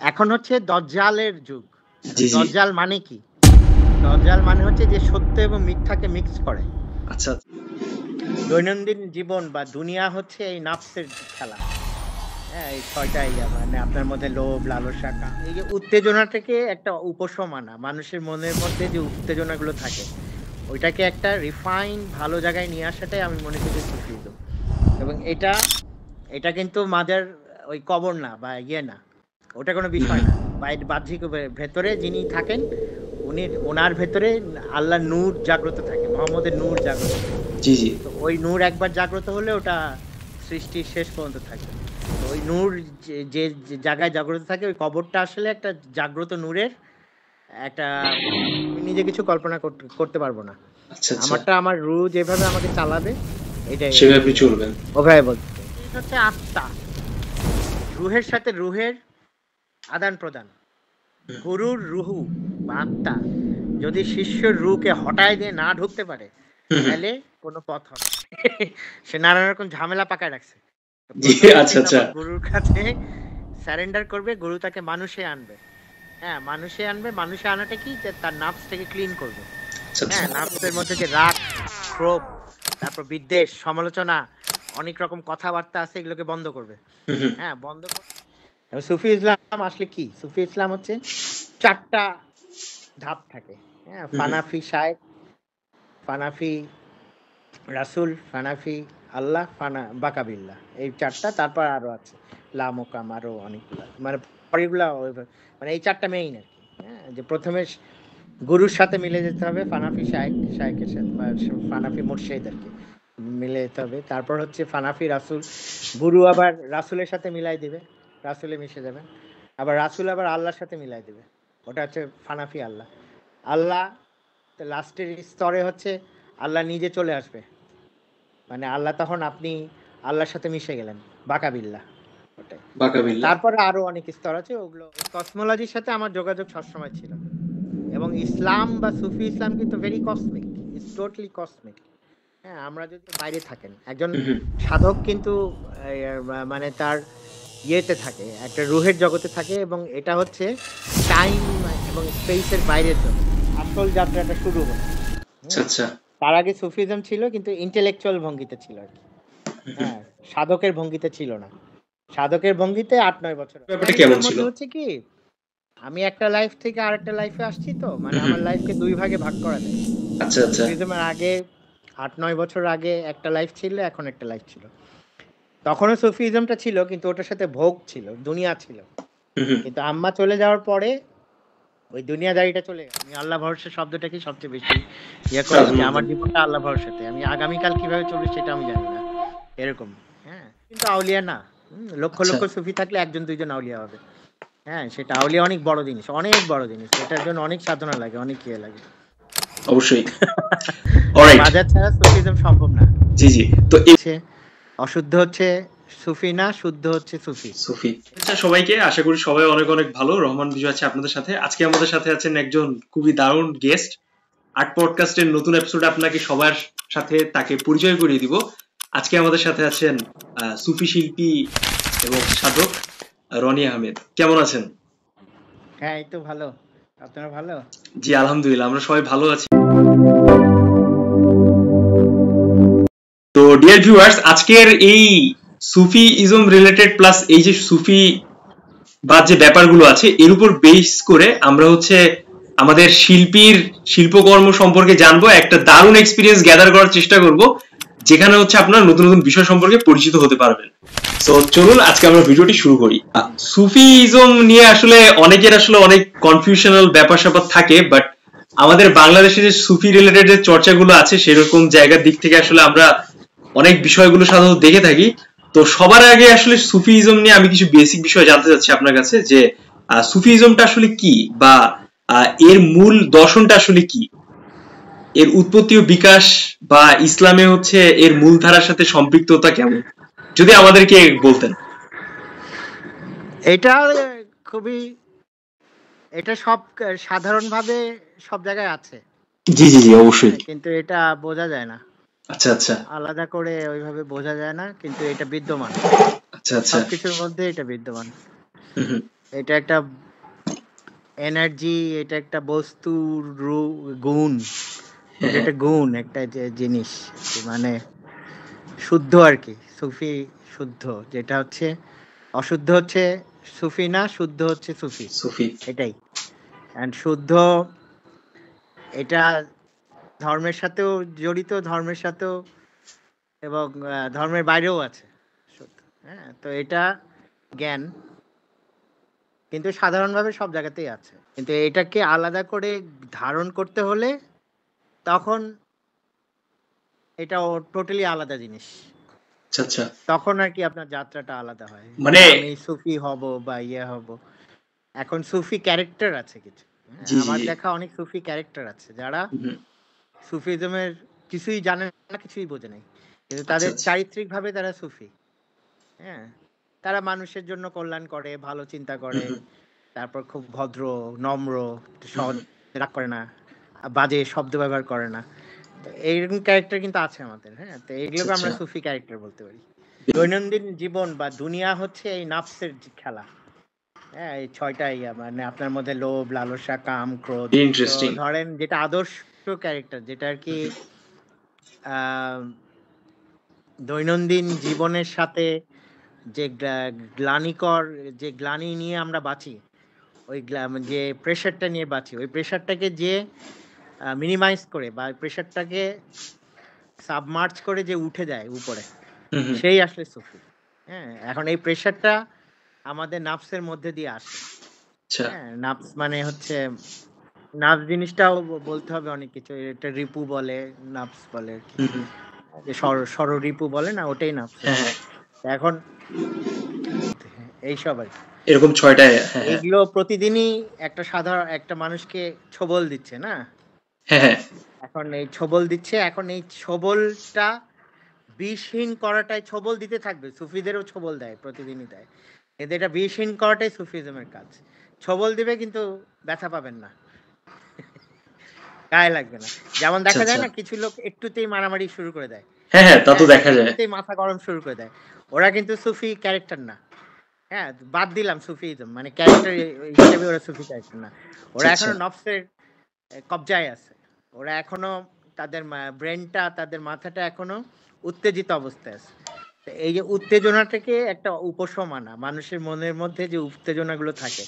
এখন হচ্ছে দজ্জালের যুগ। এখন জি জি। দজ্জাল মানে কি? দজ্জাল মানে হচ্ছে যে সত্য এবং মিথ্যাকে মিক্স করে। আচ্ছা দৈনন্দিন জীবন বা দুনিয়া হচ্ছে এই নাফসের খেলা। হ্যাঁ, এই ৬টা ইয়া মানে আপনার মধ্যে লোভ, লালসা, এই যে উত্তেজনা থেকে একটা উপশম আনা। মানুষের মনের মধ্যে যে উত্তেজনাগুলো থাকে, ওইটাকে একটা রিফাইন ভালো জায়গায় নিয়ে আসাটাই আমি মনে করি সুফিজম। এবং এটা কিন্তু মাদার ওই কবর না বা ইয়ে না, ওটা কোনো বিষয় না। বাহ্যিক ভেতরে যিনি থাকেন ওনার ভেতরে আল্লাহ নূর জাগ্রত থাকে, মোহাম্মদের নূর জাগ্রত থাকে। জি জি। তো ওই নূর একবার জাগ্রত হলে ওটা সৃষ্টির শেষ পর্যন্ত থাকবে। তো ওই নূর যে জায়গায় জাগ্রত থাকে, ওই কবরটা আসলে একটা জাগ্রত নূরের একটা, আমি নিজে কিছু কল্পনা করতে পারবো না। আচ্ছা আচ্ছা। আমারটা আমার রু যেভাবে আমাকে চালাবে এটাই সেভাবে চলবেন। ওভাবে বলতে। এটা হচ্ছে আত্মা, রুহের সাথে রুহের আদান প্রদান। গুরুর রুহু বা আত্মা যদি শিষ্যর রুকে হটায় দিয়ে না ঢুকতে পারে, তাহলে কোনো পথ হবে। সে নানা রকম ঝামেলা পাকায় রাখছে। জি প্রথমে আচ্ছা সে আচ্ছা। তখন গুরুর কাছে স্যারেন্ডার করবে, গুরু তাকে মানুষে আনবে। হ্যাঁ, মানুষে আনবে। মানুষে আনাটা কি, যে তার নাফসটাকে ক্লিন করবে। আচ্ছা আচ্ছা। হ্যাঁ, নাফসের মধ্যে যে রাগ, ক্রোধ, তারপর বিদ্বেষ, সমালোচনা, অনেক রকম কথাবার্তা আছে, এগুলোকে বন্ধ করবে। হ্যাঁ, বন্ধ করবে। সুফি ইসলাম আসলে কি? সুফি ইসলাম হচ্ছে ৪টা ধাপ থাকে। হ্যাঁ, ফানাফি শায়েখ, ফানাফি রাসূল, ফানাফি আল্লাহ, বাকাবিল্লাহ। এই ৪টা, তারপর আরো আছে লামোকাম, আরো অনেকগুলা। মানে পরেরগুলা মানে এই ৪টা মেইন আরকি। হ্যাঁ, যে প্রথমে গুরুর সাথে মিলে যেতে হবে, ফানাফি শায়েখের সাথে বা ফানাফি মুর্শিদ আরকি মিলে যেতে হবে। তারপর হচ্ছে ফানাফি রাসূল, গুরু আবার রাসূলের সাথে মিলাই দিবে, রাসূলে মিশে যাবেন। আবার রাসূল আবার আল্লাহর সাথে মিলাই দিবে, ওটা হচ্ছে ফানাফি আল্লাহ। আল্লাহ লাস্টের স্তরে হচ্ছে আল্লাহ নিজে চলে আসবে, মানে আল্লাহ তখন আপনি আল্লাহর সাথে মিশে গেলেন, বাকাবিল্লাহ ওটাই। বাকাবিল্লাহ। তারপরে আরো অনেক স্তর আছে, ওগুলো কসমোলজির সাথে আমার যোগাযোগ সবসময় ছিল। এবং ইসলাম বা সুফি ইসলাম কিন্তু very cosmic, it's totally cosmic. হ্যাঁ, আমরা যদি বাইরে থাকেন, একজন সাধক কিন্তু মানে তার ইয়েতে থাকে, একটা রুহের জগতে থাকে, এবং এটা হচ্ছে টাইম এবং স্পেসের বাইরের জগৎ। আসল যাত্রাটা শুরু হলো। আচ্ছা আচ্ছা। তার আগে সুফিজম ছিল, কিন্তু ইন্টেলেকচুয়াল ভঙ্গিতে ছিল আর কি। হ্যাঁ, সাধকের ভঙ্গিতে ছিল না। সাধকের ভঙ্গিতে ৮-৯ বছর। ব্যাপারটা কেমন মেকানিজমের ছিল? মধ্যে হচ্ছে কি, আমি একটা লাইফ থেকে আরেকটা লাইফে আসছি, তো মানে আমার লাইফকে ২ ভাগে ভাগ করা যায়। আচ্ছা আচ্ছা। সুফিজমের আগে ৮-৯ বছর আগে একটা লাইফ ছিল, এখন একটা লাইফ ছিল। তখনও সুফিজমটা ছিল, কিন্তু ওটার সাথে ভোগ ছিল, দুনিয়া ছিল। কিন্তু আম্মা চলে যাওয়ার পরে ওই দুনিয়াদারিটা চলে গেল। আমি আল্লাহ ভরসা শব্দটাকে সবচেয়ে বেশি ইয়ে করি, যে প্রাধান্য আমার দেন। জীবনটা আল্লাহ ভরসাতে, আমি আগামীকাল কিভাবে চলবে সেটা আমি জানি না, এরকম। হ্যাঁ, কিন্তু আউলিয়া না। লক্ষ আচ্ছা। লক্ষ সুফি থাকলে ১-২ জন আউলিয়া হবে। হ্যাঁ, সেটা আউলিয়া অনেক বড় জিনিস, অনেক বড় জিনিস। এটার জন্য অনেক সাধনা লাগে, অনেক ইয়ে লাগে। অবশ্যই। অলরাইট। বাজার ছাড়া সুফিজম সম্ভব না। জি জি। তো হচ্ছে অশুদ্ধ হচ্ছে সুফি না, শুদ্ধ হচ্ছে সুফি। সুফি। আচ্ছা সবাইকে, আশা করি সবাই অনেক অনেক ভালো। রহমান বিজয় আছে আপনাদের সাথে। আজকে আমাদের সাথে আছেন একজন খুবই দারুণ গেস্ট। আর্ট পডকাস্টের নতুন এপিসোডে আপনাকে সবার সাথে তাকে পরিচয় করিয়ে দিব। আজকে আমাদের সাথে আছেন সুফি শিল্পী এবং সাধক রনি আহমেদ। কেমন আছেন? হ্যাঁ, এই তো ভালো। আপনারা ভালো? জি আলহামদুলিল্লাহ, আমরা সবাই ভালো আছি। তো ডিয়ার ভিউয়ার্স, আজকের এই সুফি ইজম রিলেটেড প্লাস এই যে সুফি বা যে ব্যাপারগুলো আছে এর উপর বেস করে আমরা হচ্ছে আমাদের শিল্পীর শিল্পকর্ম সম্পর্কে জানবো, একটা দারুণ এক্সপিরিয়েন্স গ্যাদার করার চেষ্টা করব, যেখানে হচ্ছে আপনারা নতুন নতুন বিষয় সম্পর্কে পরিচিত হতে পারবেন। তো চলুন আজকে আমরা ভিডিওটি শুরু করি। সুফিজম নিয়ে আসলে অনেকের আসলে অনেক কনফিউশনাল ব্যাপার স্যাপার থাকে, বাট আমাদের বাংলাদেশে যে সুফি রিলেটেড যে চর্চাগুলো আছে সেরকম জায়গার দিক থেকে আসলে আমরা অনেক বিষয়গুলো সাধারণত দেখে থাকি। তো সবার আগে আসলে সুফিজম নিয়ে আমি কিছু বেসিক বিষয় জানতে চাচ্ছি আপনার কাছে, যে সুফিজমটা আসলে কি, বা এর মূল দর্শনটা আসলে কি, এর উৎপত্তি ও বিকাশ, বা ইসলামে হচ্ছে এর মূলধারার সাথে সম্পৃক্ততা কেমন, যদি আমাদেরকে বলতেন। এটা খুবই, এটা সব সাধারণভাবে সব জায়গায় আছে। জি জি জি অবশ্যই। কিন্তু এটা বোঝা যায় না। আচ্ছা আচ্ছা। আলাদা করে ওইভাবে বোঝা যায় না, কিন্তু এটা বিদ্যমান। আচ্ছা আচ্ছা। সবকিছুর মধ্যে এটা বিদ্যমান। এটা একটা এনার্জি, এটা একটা বস্তুর গুণ, এটা হ্যাঁ একটা গুণ, একটা জিনিস মানে শুদ্ধ আর কি। সুফি শুদ্ধ, যেটা হচ্ছে অশুদ্ধ হচ্ছে সুফি না, শুদ্ধ হচ্ছে সুফি, সুফি। এটাই। অ্যান্ড শুদ্ধ এটা ধর্মের সাথেও জড়িত, ধর্মের সাথেও, এবং ধর্মের বাইরেও আছে শুদ্ধ। হ্যাঁ, তো এটা জ্ঞান, কিন্তু সাধারণভাবে সব জায়গাতেই আছে, কিন্তু এটাকে আলাদা করে ধারণ করতে হলে তখন এটা টোটালি আলাদা জিনিস। আচ্ছা আচ্ছা, তখন আর কি আপনার যাত্রাটা আলাদা হয়, মানে যে আমি সুফি হব বা ইয়ে হব। এখন সুফি ক্যারেক্টার আছে কিছু, হ্যাঁ, জি জি আমার জি। দেখা অনেক সুফি ক্যারেক্টার আছে যারা হুম, সুফিজমের কিছুই জানে না, কিছুই বোঝে নাই, কিন্তু আচ্ছা তাদের আচ্ছা। চারিত্রিকভাবে তারা সুফি। হ্যাঁ, তারা মানুষের জন্য কল্যাণ করে, ভালো চিন্তা হুম করে, হুম তারপর খুব ভদ্র, নম্র, হুম সহজ, হুম, রাগ করে না, বাজে শব্দ ব্যবহার করে না। তো এইরকম ক্যারেক্টার কিন্তু আছে আমাদের। হ্যাঁ, তো আচ্ছা এইগুলোকে আচ্ছা। আমরা সুফি ক্যারেক্টার বলতে পারি। দৈনন্দিন জীবন বা দুনিয়া হচ্ছে এই নাফসের খেলা। হ্যাঁ, এই ছয়টা ইয়া, মানে আপনার মধ্যে লোভ, লালসা, কাম, ক্রোধ। তো ইন্টারেস্টিং। ধরেন যেটা আদর্শ ক্যারেক্টার, যেটা আর কি আহ, দৈনন্দিন জীবনের সাথে যে গ্লানিকর, যে গ্লানি নিয়ে আমরা বাঁচি, ওই যে প্রেশারটা নিয়ে বাঁচি, ওই প্রেশারটাকে যে মিনিমাইজ করে বা প্রেশারটাকে সাবমার্জ করে যে উঠে যায় উপরে, হুম হুম, সেই আসলে সুফি। হ্যাঁ, এখন এই প্রেশারটা আমাদের নাফসের মধ্যে দিয়ে আসে। আচ্ছা। হ্যাঁ, নাফস মানে হচ্ছে, নাফস জিনিসটাও বলতে হবে অনেক কিছু, এটা রিপু বলে, নাফস বলে আর কি, হুম হুম, যে রিপু বলে না, ওটাই নাফস আর হ্যাঁ কি। হ্যাঁ, এখন এইসব আর কি, এরকম ছয়টায়, হ্যাঁ হ্যাঁ এইগুলো প্রতিদিনই একটা সাধারণ একটা মানুষকে ছোবল দিচ্ছে না। হ্যাঁ হ্যাঁ, এখন এই ছোবল দিচ্ছে, এখন এই ছোবলটা বিষহীন করাটাই, ছোবল দিতে থাকবে, সুফিদেরও ছোবল দেয়, প্রতিদিনই দেয়, কিন্তু এটা বিষহীন করাটাই সুফিজমের কাজ। ছোবল দিবে কিন্তু ব্যথা পাবেন না, গায়ে লাগবে না। যেমন আচ্ছা দেখা যায় আচ্ছা, না, কিছু লোক একটুতেই মারামারি শুরু করে দেয়, হ্যাঁ হ্যাঁ, তা তো হ্যাঁ, দেখা যায়। একটুতেই মাথা গরম শুরু করে দেয়, ওরা কিন্তু সুফি ক্যারেক্টার না। হ্যাঁ, বাদ দিলাম সুফিজম, মানে ক্যারেক্টার হিসেবে ওরা সুফি ক্যারেক্টার না, আচ্ছা ওরা আচ্ছা এখনো নফসের কবজায় আছে। ওরা এখনো তাদের ব্রেনটা, তাদের মাথাটা এখনো উত্তেজিত অবস্থায় আছে। তো এই যে উত্তেজনাটাকে একটা উপশম আনা, মানুষের মনের মধ্যে যে উত্তেজনাগুলো থাকে,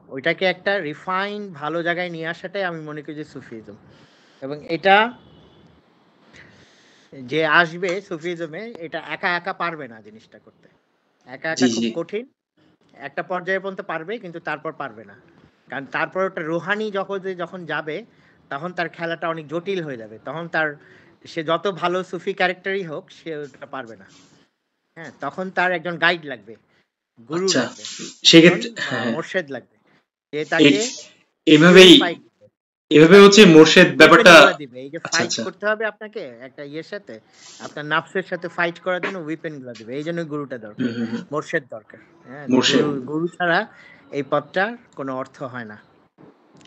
ওইটাকে একটা রিফাইন ভালো জায়গায় নিয়ে আসাটাই আমি মনে করি যে সুফিজম। এবং এটা যে আসবে সুফিজমে, এটা একা একা পারবে না জিনিসটা করতে, একা জি একা খুব জি, কঠিন। একটা পর্যায়ে পর্যন্ত পারবে, কিন্তু তারপর পারবে না, কারণ তারপর ওটা রুহানি যখন যাবে, তখন তার খেলাটা অনেক জটিল হয়ে যাবে, তখন তার, সে যত ভালো সুফি ক্যারেক্টারই হোক, সে ওটা পারবে না। হ্যাঁ, তখন তার একজন গাইড লাগবে, গুরু আচ্ছা। লাগবে, একজন সেক্ষেত্রে হ্যাঁ হ্যাঁ, মোর্শেদ লাগবে, যে এই তাকে এভাবেই, পিউরিফাই, এভাবে তাকে হচ্ছে মোর্শেদ উইপেন ব্যাপারটা। গুলা দিবে। এই যে আচ্ছা ফাইট আচ্ছা, করতে হবে আপনাকে একটা ইয়ের সাথে, আপনার নাফসের সাথে ফাইট করার জন্য উইপেন গুলা দিবে, এই জন্য গুরুটা হুম দরকার, হুম হুম, মোর্শেদ দরকার। হ্যাঁ, মোর্শেদ। গুরু ছাড়া এই পথটার কোনো অর্থ হয় না।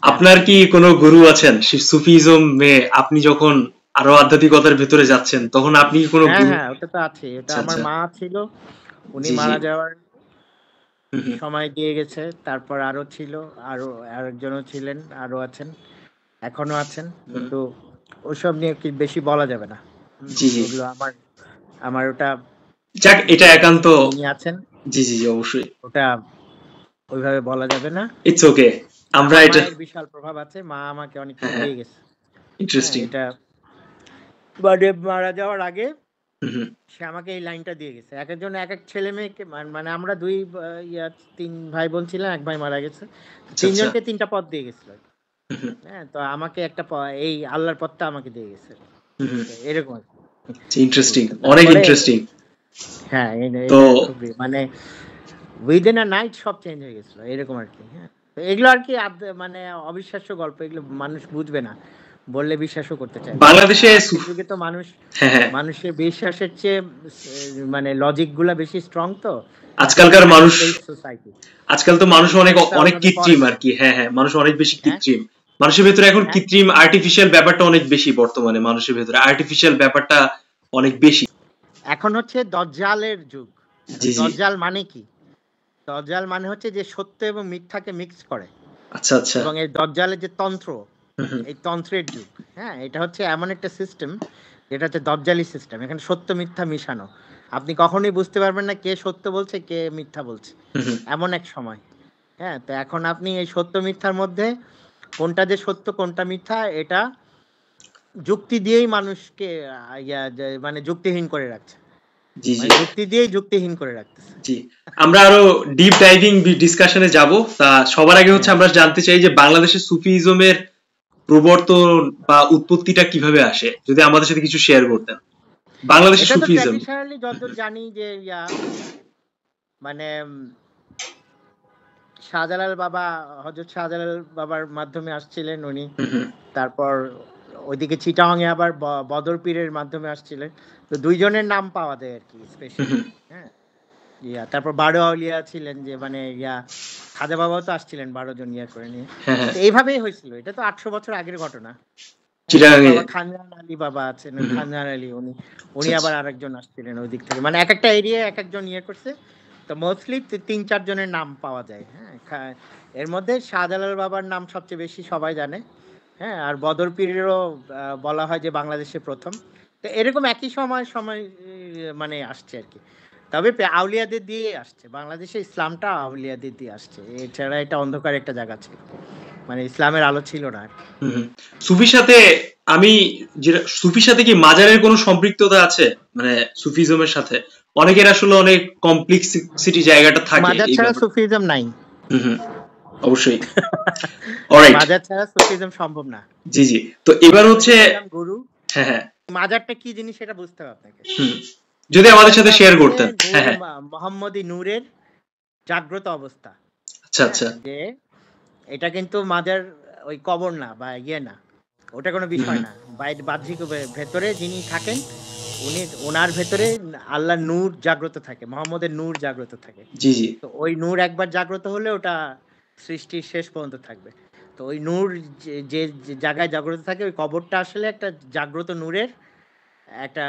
আপনার কি কোনো গুরু আছেন সুফিজম এ? আপনি যখন আরো আধ্যাত্মিকতার ভেতরে যাচ্ছেন, তখন আপনি কি কোনো হ্যাঁ, গুরু? হ্যাঁ, ওটা তো আছে, এটা আচ্ছা আমার আচ্ছা, মা ছিল, উনি জি জি, মারা যাওয়ার হুম হুম, সময় দিয়ে গেছে, তারপর আরো ছিল, আরো আরেকজনও ছিলেন, আরো আছেন, এখনো আছেন, হুম, কিন্তু ওইসব নিয়ে কি বেশি বলা যাবে না। জি জি। ওগুলো আমার, আমার ওটা যাক, এটা একান্ত, যিনি আছেন, জি জি জি, অবশ্যই। ওটা ওইভাবে বলা যাবে না। ইটস ওকে, আমরা আমার এটা মায়ের বিশাল প্রভাব আছে, মা আমাকে অনেক হ্যাঁ কিছু হ্যাঁ, দিয়ে গেছে। হ্যাঁ, ইন্টারেস্টিং। এটা বার্থডে মারা যাওয়ার আগে হুম হুম, সে আমাকে এই লাইনটা দিয়ে গেছে। এক একজন এক এক ছেলে মেয়েকে, মানে আমরা দুই তিন ভাই বোন ছিলাম, এক ভাই মারা গেছে, আচ্ছা আচ্ছা, তিনজনকে তিনটা পদ দিয়ে গেছিল। হুম হুম, হ্যাঁ, তো আমাকে একটা এই আল্লাহর পথটা আমাকে দিয়ে গেছে। হুম হুম, তো এরকম আর কি। ইন্টারেস্টিং, তো অনেক তারপরে ইন্টারেস্টিং। হ্যাঁ, তো এটা খুবই মানে উইদিন আ নাইট সব চেঞ্জ হয়ে গেছিল, এরকম আর কি। হ্যাঁ, তো এগুলো আর কি মানে অবিশ্বাস্য গল্প, এগুলো মানুষ বুঝবে না, বললে বিশ্বাসও করতে চাইবে না। হ্যাঁ, বাংলাদেশে আজকের যুগে তো হ্যাঁ হ্যাঁ, মানুষের বিশ্বাসের চেয়ে মানে লজিক গুলা বেশি স্ট্রং, তো আজকালকার মানুষ, ফ্যাক্ট বেসড সোসাইটি, আজকাল তো মানুষ অনেক বিশ্বাসটা অনেক ওইভাবে করে কৃত্রিম না। আর কি। হ্যাঁ হ্যাঁ, মানুষ অনেক বেশি হ্যাঁ, কৃত্রিম। মানুষের ভেতরে এখন হ্যাঁ, কৃত্রিম আর্টিফিশিয়াল ব্যাপারটা অনেক বেশি, বর্তমানে মানুষের ভেতরে আর্টিফিশিয়াল ব্যাপারটা অনেক বেশি। এখন হচ্ছে দজ্জালের যুগ। এখন জি জি, দজ্জাল মানে কি? দজ্জাল মানে হচ্ছে যে সত্য এবং মিথ্যাকে মিক্স করে, আচ্ছা আচ্ছা। এবং এই দজ্জালের যে তন্ত্র, হুম হুম এই তন্ত্রের যুগ। হ্যাঁ, এটা হচ্ছে এমন একটা সিস্টেম যেটা হচ্ছে দজ্জালি সিস্টেম। এখানে সত্য মিথ্যা মিশানো, আপনি কখনোই বুঝতে পারবেন না কে সত্য বলছে কে মিথ্যা বলছে, হুম হুম। এমন এক সময়। হ্যাঁ, তো এখন আপনি এই সত্য মিথ্যার মধ্যে কোনটা যে সত্য কোনটা মিথ্যা, এটা যুক্তি দিয়েই মানুষকে মানে যুক্তিহীন করে রাখছে, জি জি মানে যুক্তি দিয়েই যুক্তিহীন করে রাখতেছে। জি। আমরা আরো ডিপ ডাইভিং ডিসকাশনে যাব। তা সবার আগে হচ্ছে হ্যাঁ, আমরা জানতে চাই যে বাংলাদেশের সুফিজমের প্রবর্তন বা উৎপত্তিটা কিভাবে আসে, যদি আমাদের সাথে কিছু শেয়ার করতেন বাংলাদেশের এটা তো সুফিজম। ট্র্যাডিশনালি যতদূর জানি যে মানে শাহজালাল বাবা, হযরত শাহজালাল বাবার মাধ্যমে আসছিলেন উনি। হুম হুম তারপর ওইদিকে চিটাগাংয়ে আবার বদর পীরের মাধ্যমে আসছিলেন। তো দুইজনের নাম পাওয়া যায় আর কি হুম স্পেশালি। হুম। হ্যাঁ, তারপর 12 আউলিয়া ছিলেন, যে মানে খাজা বাবাও তো আসছিলেন 12 জন করে নিয়ে। হ্যাঁ হ্যাঁ। তো এইভাবেই হয়েছিল, এটা তো 800 বছর আগের ঘটনা। হ্যাঁ, তারপর চিটাগাঙে। আবার খানজাহান আলী বাবা আছেন, হুম হুম। খানজাহান আলী উনি আচ্ছা উনি আচ্ছা। আবার আরেকজন আসছিলেন ওই দিক থেকে, মানে এক একটা এরিয়া এক একজন করছে। তো মোস্টলি 3-4 জনের নাম পাওয়া যায়। হ্যাঁ, এর মধ্যে শাহজালাল বাবার নাম সবচেয়ে বেশি সবাই জানে। হ্যাঁ, আর বদর পীরেরও বলা হয় যে বাংলাদেশে প্রথম। তো এরকম একই সময় সময় মানে আসছে আর কি। তবে আউলিয়াদের দিয়ে আসছে, বাংলাদেশে ইসলামটা আউলিয়াদের দিয়ে আসছে, এছাড়া এটা অন্ধকার একটা জায়গা ছিল, মানে ইসলামের আলো ছিল না আর কি। হুম হুম। সুফির সাথে আমি যেটা, সুফির সাথে কি মাজারের কোনো সম্পৃক্ততা আছে, মানে সুফিজমের সাথে? অনেকের আসলে অনেক কমপ্লেক্সিটি জায়গাটা থাকে মাজার এই ছাড়া ব্যাপারে। সুফিজম নাই। হুম হুম। অবশ্যই। অলরাইট। মাজার ছাড়া সুফিজম সম্ভব না। জি জি। তো এবার আমি ওই হচ্ছে, যে বললাম গুরু, হ্যাঁ হ্যাঁ। মাজারটা কি জিনিস সেটা বুঝতে হবে আপনাকে। হুম। যদি আমাদের সাথে মাজারটা শেয়ার হচ্ছে করতেন। নূর, হ্যাঁ হ্যাঁ। মোহাম্মদী নূরের জাগ্রত অবস্থা। আচ্ছা হ্যাঁ, আচ্ছা। যে এটা কিন্তু মাজার ওই কবর না বা না, ওটা কোনো হুম বিষয় হুম। না। বাইরে বাহ্যিক ভেতরে যিনি থাকেন, উনি ওনার ভেতরে আল্লাহ নূর জাগ্রত থাকে, মোহাম্মদের নূর জাগ্রত থাকে। জি জি। তো ওই নূর একবার জাগ্রত হলে ওটা সৃষ্টির শেষ পর্যন্ত থাকবে। তো ওই নূর যে জায়গায় জাগ্রত থাকে, ওই কবরটা আসলে একটা জাগ্রত নূরের একটা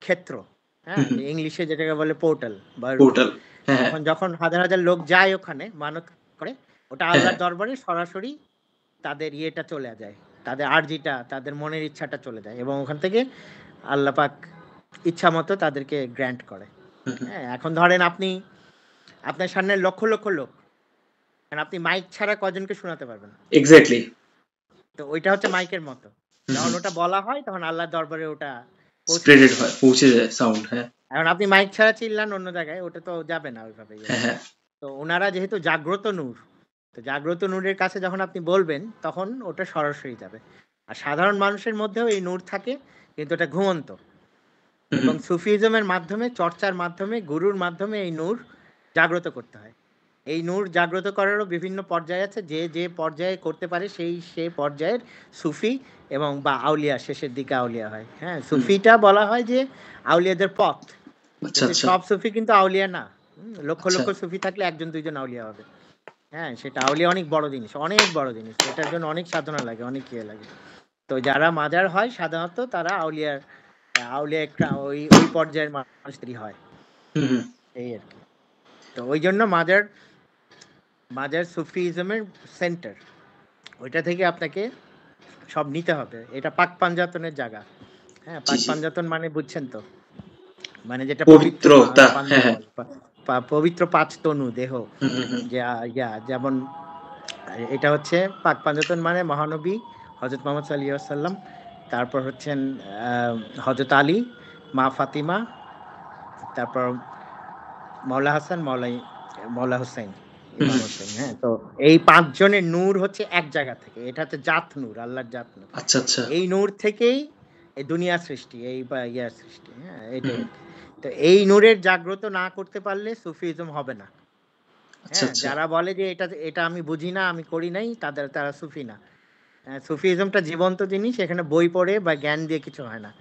ক্ষেত্র। হুম হ্যাঁ, হুম। যে ইংলিশে যেটাকে বলে পোর্টাল বা রুট। পোর্টাল। হ্যাঁ হ্যাঁ। এখন যখন হাজার হাজার লোক যায় ওখানে মানত করে, ওটা হ্যাঁ হ্যাঁ। আল্লাহর দরবারে সরাসরি তাদের চলে যায়, তাদের আরজিটা, তাদের মনের ইচ্ছাটা চলে যায়, এবং ওখান থেকে আল্লাহ পাক ইচ্ছা মতো তাদেরকে গ্র্যান্ট করে। হুম হুম। হ্যাঁ, এখন ধরেন আপনি, আপনার সামনে লক্ষ লক্ষ লোক, কারণ আপনি মাইক ছাড়া কজনকে শোনাতে পারবেন? এক্স্যাক্টলি। তো ওইটা হচ্ছে মাইকের মতো, হুম যখন হুম। ওটা বলা হয় তখন আল্লাহর দরবারে ওটা পৌঁছে স্প্রেডেড যায়। হয়, পৌঁছে যায় সাউন্ড। হ্যাঁ এখন আপনি মাইক ছাড়া চিল্লান অন্য জায়গায়, ওটা তো যাবে না ওইভাবে হ্যাঁ হ্যাঁ। তো ওনারা যেহেতু জাগ্রত নূর, তো জাগ্রত নূরের কাছে যখন আপনি বলবেন তখন ওটা সরাসরি যাবে। আর সাধারণ মানুষের মধ্যেও এই নূর থাকে, কিন্তু এটা ঘুমন্ত। হুম এবং হুম। সুফিজমের মাধ্যমে, চর্চার মাধ্যমে, গুরুর মাধ্যমে এই নূর জাগ্রত করতে হয়। এই নূর জাগ্রত করারও বিভিন্ন পর্যায় আছে, যে যে পর্যায়ে করতে পারে সে পর্যায়ের সুফি এবং বা আউলিয়া, শেষের দিকে আউলিয়া হয়। হ্যাঁ, হুম। সুফিটা বলা হয় যে আউলিয়াদের পথ, আচ্ছা কিন্তু আচ্ছা। সব সুফি কিন্তু আউলিয়া না। লক্ষ আচ্ছা। লক্ষ সুফি থাকলে একজন দুইজন আউলিয়া হবে। হ্যাঁ, সেটা আউলিয়া অনেক বড় জিনিস, অনেক বড় জিনিস, এটার জন্য অনেক সাধনা লাগে, অনেক লাগে। তো যারা মাজার হয় সাধারণত তারা আউলিয়া একটা ওই ওই পর্যায়ের মানুষদেরই হয়, হুম হুম। এই আর কি। তো ওই জন্য মাজার, মাজার সুফিজমের সেন্টার, ওইটা থেকে আপনাকে সব নিতে হবে। এটা পাক পাঞ্জাতনের জায়গা। হ্যাঁ, জি পাক জি। পাঞ্জাতন মানে বুঝছেন তো, মানে যেটা পবিত্র পবিত্রতা। হ্যাঁ পাঞ্জা হ্যাঁ। বলে, পবিত্র 5 তনু দেহ। হুম হুম হুম। যে যেমন এটা হচ্ছে পাক পাঞ্জাতন মানে মহানবী হযরত মুহাম্মদ সাল্লাল্লাহু আলাইহি ওয়াসাল্লাম, তারপর হচ্ছেন হযরত আলী, মা ফাতিমা, তারপর মাওলা হাসান, মাওলা হুসাইন, হুম ইমাম হুম। হোসেন। হ্যাঁ, তো এই 5 জনের নূর হচ্ছে এক জায়গা থেকে, এটা হচ্ছে জাত নূর, আল্লাহর জাত নূর। আচ্ছা আচ্ছা। এই নূর থেকেই এই দুনিয়া সৃষ্টি, এই বা ইয়ার সৃষ্টি। হ্যাঁ, হুম এটাই হুম। আর কি। তো এই নূরের জাগ্রত না করতে পারলে সুফিজম হবে না। আচ্ছা হ্যাঁ, আচ্ছা। যারা বলে যে এটা এটা আমি বুঝি না, আমি করি নাই, তারা সুফি না। সুফিজমটা জীবন্ত জিনিস, এখানে বই পড়ে বা জ্ঞান দিয়ে কিছু হয় না।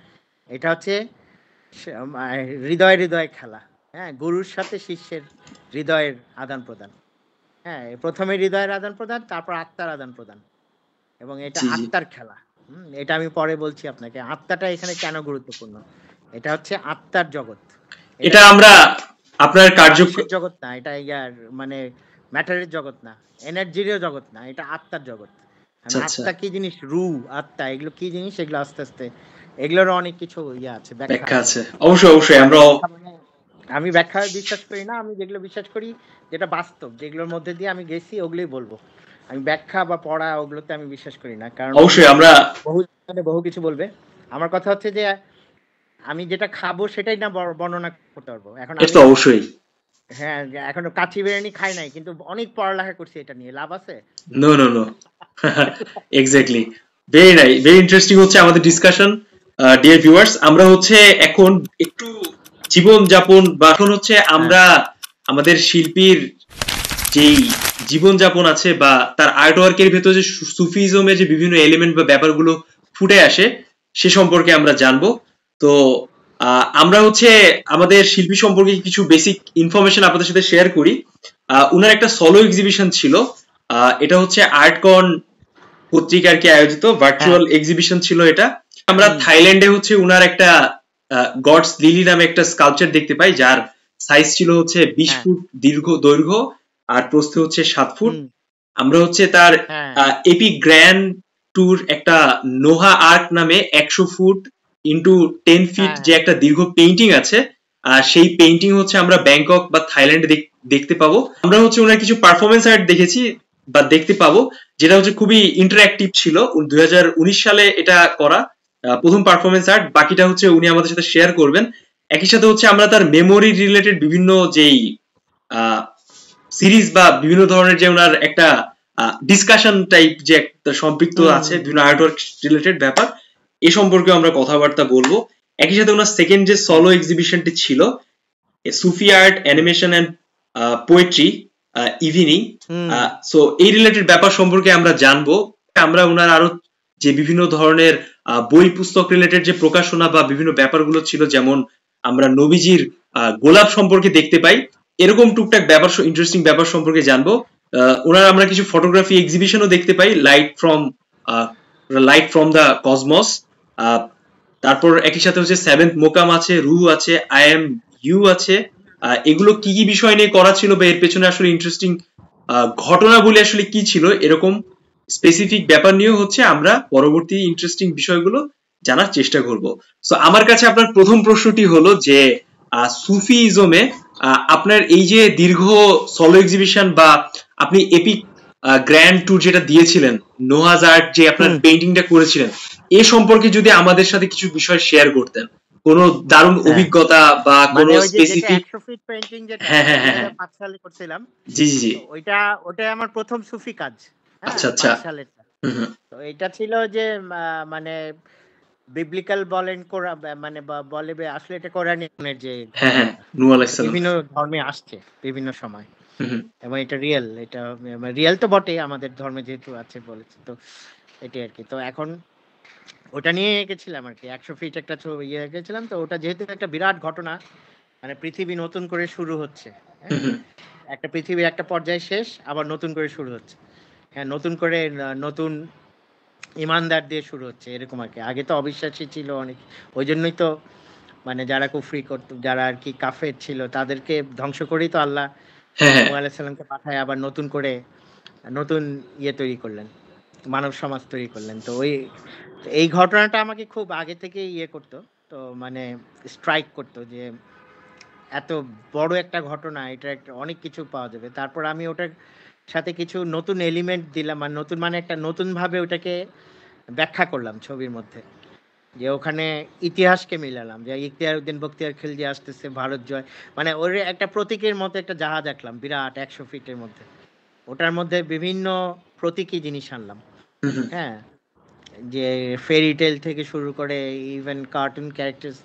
এটা হচ্ছে হৃদয় হৃদয় খেলা। হ্যাঁ, গুরুর সাথে শিষ্যের হৃদয়ের আদান প্রদান। হ্যাঁ, প্রথমে হৃদয়ের আদান প্রদান, তারপর আত্মার আদান প্রদান, এবং এটা জি জি। আত্মার খেলা। এটা আমি পরে বলছি আপনাকে, আত্মাটা এখানে কেন গুরুত্বপূর্ণ। এটা হচ্ছে আত্মার জগৎ। এটা এটা আমরা আপনার কার্য মানুষের জগৎ না, এটা ইয়ার মানে ম্যাটারের জগৎ না, এনার্জিরও জগৎ না, এটা আত্মার জগৎ। আচ্ছা আচ্ছা, আত্মা কি জিনিস, রু আত্মা, এগুলো কি জিনিস, এগুলো আস্তে আস্তে এগুলোরও অনেক কিছু ইয়ে আছে, ব্যাখ্যা ব্যাখ্যা আছে। আছে, অবশ্যই অবশ্যই। আমি আমরা ব্যাখ্যা মানে আমি ব্যাখ্যায় বিশ্বাস করি না, আমি যেগুলো বিশ্বাস করি যেটা বাস্তব, যেগুলোর মধ্যে দিয়ে আমি গেছি ওগুলোই বলবো। আমি ব্যাখ্যা বা পড়া ওগুলোতে আমি বিশ্বাস করি না, কারণ ওগুলো অবশ্যই আমরা বহু বহু কিছু বলবে। আমার কথা হচ্ছে যে আমি যেটা খাবো সেটাই না বর্ণনা করতে পারবো। এখন এটা আমি তো অবশ্যই। হ্যাঁ এখনো কাচ্চি বিরিয়ানি খাই নাই, কিন্তু অনেক পড়ালেখা করছি এটা নিয়ে, লাভ আছে? No no no, exactly, very nice, very interesting হচ্ছে আমাদের ডিসকাশন। ডিয়ার ভিউয়ার্স, আমরা হচ্ছে এখন একটু জীবন যাপন বা এখন হচ্ছে হ্যাঁ আমরা আমাদের শিল্পীর যেই জীবনযাপন আছে বা তার আর্ট ওয়ার্কের ভেতরে যে সুফিজমে যে বিভিন্ন এলিমেন্ট বা ব্যাপারগুলো ফুটে আসে সে সম্পর্কে আমরা জানবো। তো আমরা হচ্ছে আমাদের শিল্পী সম্পর্কে কিছু বেসিক ইনফরমেশন আপনাদের সাথে শেয়ার করি। উনার একটা সলো এক্সিবিশন ছিল, এটা হচ্ছে আর্টকন পত্রিকার কি আয়োজিত হ্যাঁ ভার্চুয়াল এক্সিবিশন ছিল এটা। আমরা থাইল্যান্ডে হচ্ছে উনার একটা গডস লিলি নামে একটা স্কাল্পচার দেখতে পাই, যার সাইজ ছিল হচ্ছে 20 হ্যাঁ ফুট দৈর্ঘ্য আর প্রস্থ হচ্ছে 7 ফুট। হুম আমরা হচ্ছে তার হ্যাঁ এপি গ্র্যান্ড ট্যুর একটা নোহা আর্ক নামে 100 ফুট ইন্টু 10 ফিট হ্যাঁ যে একটা দীর্ঘ পেইন্টিং আছে, সেই পেইন্টিং হচ্ছে আমরা ব্যাংকক বা থাইল্যান্ডে দেখতে পাবো। আমরা হচ্ছে ওনার কিছু পারফরমেন্স আর্ট দেখেছি বা দেখতে পাবো, যেটা হচ্ছে খুবই ইন্টারঅ্যাক্টিভ ছিল। 2019 সালে এটা করা প্রথম পারফরমেন্স আর্ট, বাকিটা হচ্ছে উনি আমাদের সাথে শেয়ার করবেন। একই সাথে হচ্ছে আমরা তার মেমোরি রিলেটেড বিভিন্ন যেই সিরিজ বা বিভিন্ন ধরনের যে ওনার একটা ডিসকাশন টাইপ যে একটা সম্পৃক্ত আছে বিভিন্ন আর্টওয়ার্ক রিলেটেড ব্যাপার, এ সম্পর্কে আমরা কথাবার্তা বলবো। একই সাথে ওনার সেকেন্ড যে সলো এক্সিবিশনটি ছিল Sufi art animation and poetry evening, hmm so এই রিলেটেড ব্যাপার সম্পর্কে আমরা জানবো। আমরা ওনার আরো যে বিভিন্ন ধরনের বই পুস্তক রিলেটেড যে প্রকাশনা বা বিভিন্ন ব্যাপারগুলো ছিল, যেমন আমরা নবীজির গোলাপ সম্পর্কে দেখতে পাই, এরকম টুকটাক ব্যাপার ইন্টারেস্টিং ব্যাপার সম্পর্কে জানবো। ওনার আমরা কিছু ফটোগ্রাফি এক্সিবিশনও দেখতে পাই, লাইট ফ্রম দ্য কসমস। তারপর একই সাথে হচ্ছে সেভেন্থ মোকাম আছে, রু আছে, আই এম ইউ আছে। এগুলো কি কি বিষয় নিয়ে করা ছিল বা এর পেছনে আসলে ইন্টারেস্টিং ঘটনা বলে আসলে কি ছিল, এরকম স্পেসিফিক ব্যাপার নিয়েও হচ্ছে আমরা পরবর্তী ইন্টারেস্টিং বিষয়গুলো জানার চেষ্টা করব। সো আমার কাছে আপনার প্রথম প্রশ্নটি হলো যে সুফিইজমে আপনার এই যে দীর্ঘ সলো এক্সিবিশন বা আপনি এপিক গ্র্যান্ড ট্যুর যেটা দিয়েছিলেন, নোহাজ আর্ট যে আপনার হুম পেইন্টিংটা করেছিলেন, এ সম্পর্কে যদি আমাদের সাথে কিছু বিষয় শেয়ার করতেন, কোনো দারুণ হ্যাঁ অভিজ্ঞতা বা মানে কোনো ওই যে যেটা স্পেসিফিক। 100 ফিট পেইন্টিং, যেটা হ্যাঁ ওটা হ্যাঁ হ্যাঁ হ্যাঁ, 2005 সালে করছিলাম। জি জি জি, তো ওইটাই আমার প্রথম সুফি কাজ। হ্যাঁ আচ্ছা আচ্ছা, 5 সালের। হুম হুম, তো এটা ছিল যে মানে বিবলিক্যাল বলেন, মানে বলে আসলে এটা কোরআনের যে হ্যাঁ হ্যাঁ, ঘটনা, নূহ এটা আলাইহিস সালাম, বিভিন্ন ধর্মে আসছে বিভিন্ন সময়, হুম হুম, এবং এটা রিয়েল, এটা রিয়েল তো বটে, আমাদের ধর্মে যেহেতু আছে বলেছে, তো এটাই আর কি। তো এখন ওটা নিয়ে এঁকেছিলাম আর কি, 100 ফিট একটা ছবি এঁকেছিলাম। তো ওটা যেহেতু একটা বিরাট ঘটনা, মানে পৃথিবী নতুন করে শুরু হচ্ছে, হুম হ্যাঁ হুম, একটা পৃথিবীর একটা পর্যায় শেষ, আবার নতুন করে শুরু হচ্ছে। হ্যাঁ নতুন করে নতুন ইমানদার দিয়ে শুরু হচ্ছে, এরকম আর কি। আগে তো অবিশ্বাসী ছিল অনেক, ওই জন্যই তো মানে যারা কুফরি করতো, যারা আর কি কাফের ছিল, তাদেরকে ধ্বংস করেই তো আল্লাহ হ্যাঁ হ্যাঁ, নূহ আলাইহিস সালামকে পাঠায় আবার নতুন করে নতুন ইয়ে তৈরি করলেন, মানব সমাজ তৈরি করলেন। তো এই ঘটনাটা আমাকে খুব আগে থেকে ইয়ে করতো, তো মানে স্ট্রাইক করতো যে এত বড় একটা ঘটনা, এটা একটা অনেক কিছু পাওয়া যাবে। তারপর আমি ওটার সাথে কিছু নতুন এলিমেন্ট দিলাম, আর নতুন মানে একটা নতুন ভাবে ওটাকে ব্যাখ্যা করলাম ছবির মধ্যে, যে ওখানে ইতিহাসকে মিলালাম, যে ইখতিয়ার উদ্দিন বখতিয়ার খিলজি আসতেছে, ভারত জয়, মানে ওর একটা প্রতীকের মতো একটা জাহাজ আঁকলাম বিরাট 100 ফিটের মধ্যে। ওটার মধ্যে বিভিন্ন প্রতীকী জিনিস আনলাম। হুম হুম, হ্যাঁ যে ফেরি টেল থেকে শুরু করে ইভেন কার্টুন ক্যারেক্টার্স,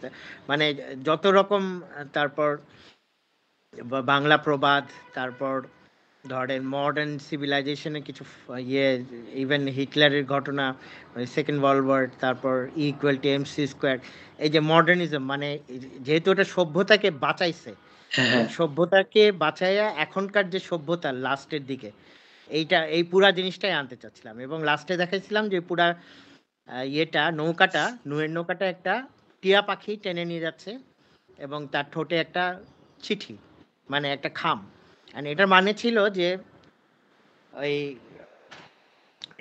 মানে যত রকম, তারপর বাংলা প্রবাদ, তারপর ধরেন মডার্ন সিভিলাইজেশনের কিছু ইয়ে, ইভেন হিটলারের ঘটনা, সেকেন্ড ওয়ার্ল্ড ওয়ার, তারপর ইকুয়াল টু এমসি স্কোয়ার। এই যে মডার্নিজম, মানে যেহেতু এটা সভ্যতাকে বাঁচাইছে, হ্যাঁ এবং হ্যাঁ, সভ্যতাকে বাঁচাইয়া এখনকার যে সভ্যতা লাস্টের দিকে, এই পুরা জিনিসটাই আনতে চাচ্ছিলাম। এবং লাস্টে দেখাইছিলাম যে পুরা ইয়েটা, নৌকাটা, নুয়ের নৌকাটা একটা টিয়া পাখি টেনে নিয়ে যাচ্ছে, এবং তার ঠোঁটে একটা চিঠি, মানে একটা খাম। আর এটার মানে ছিল যে ওই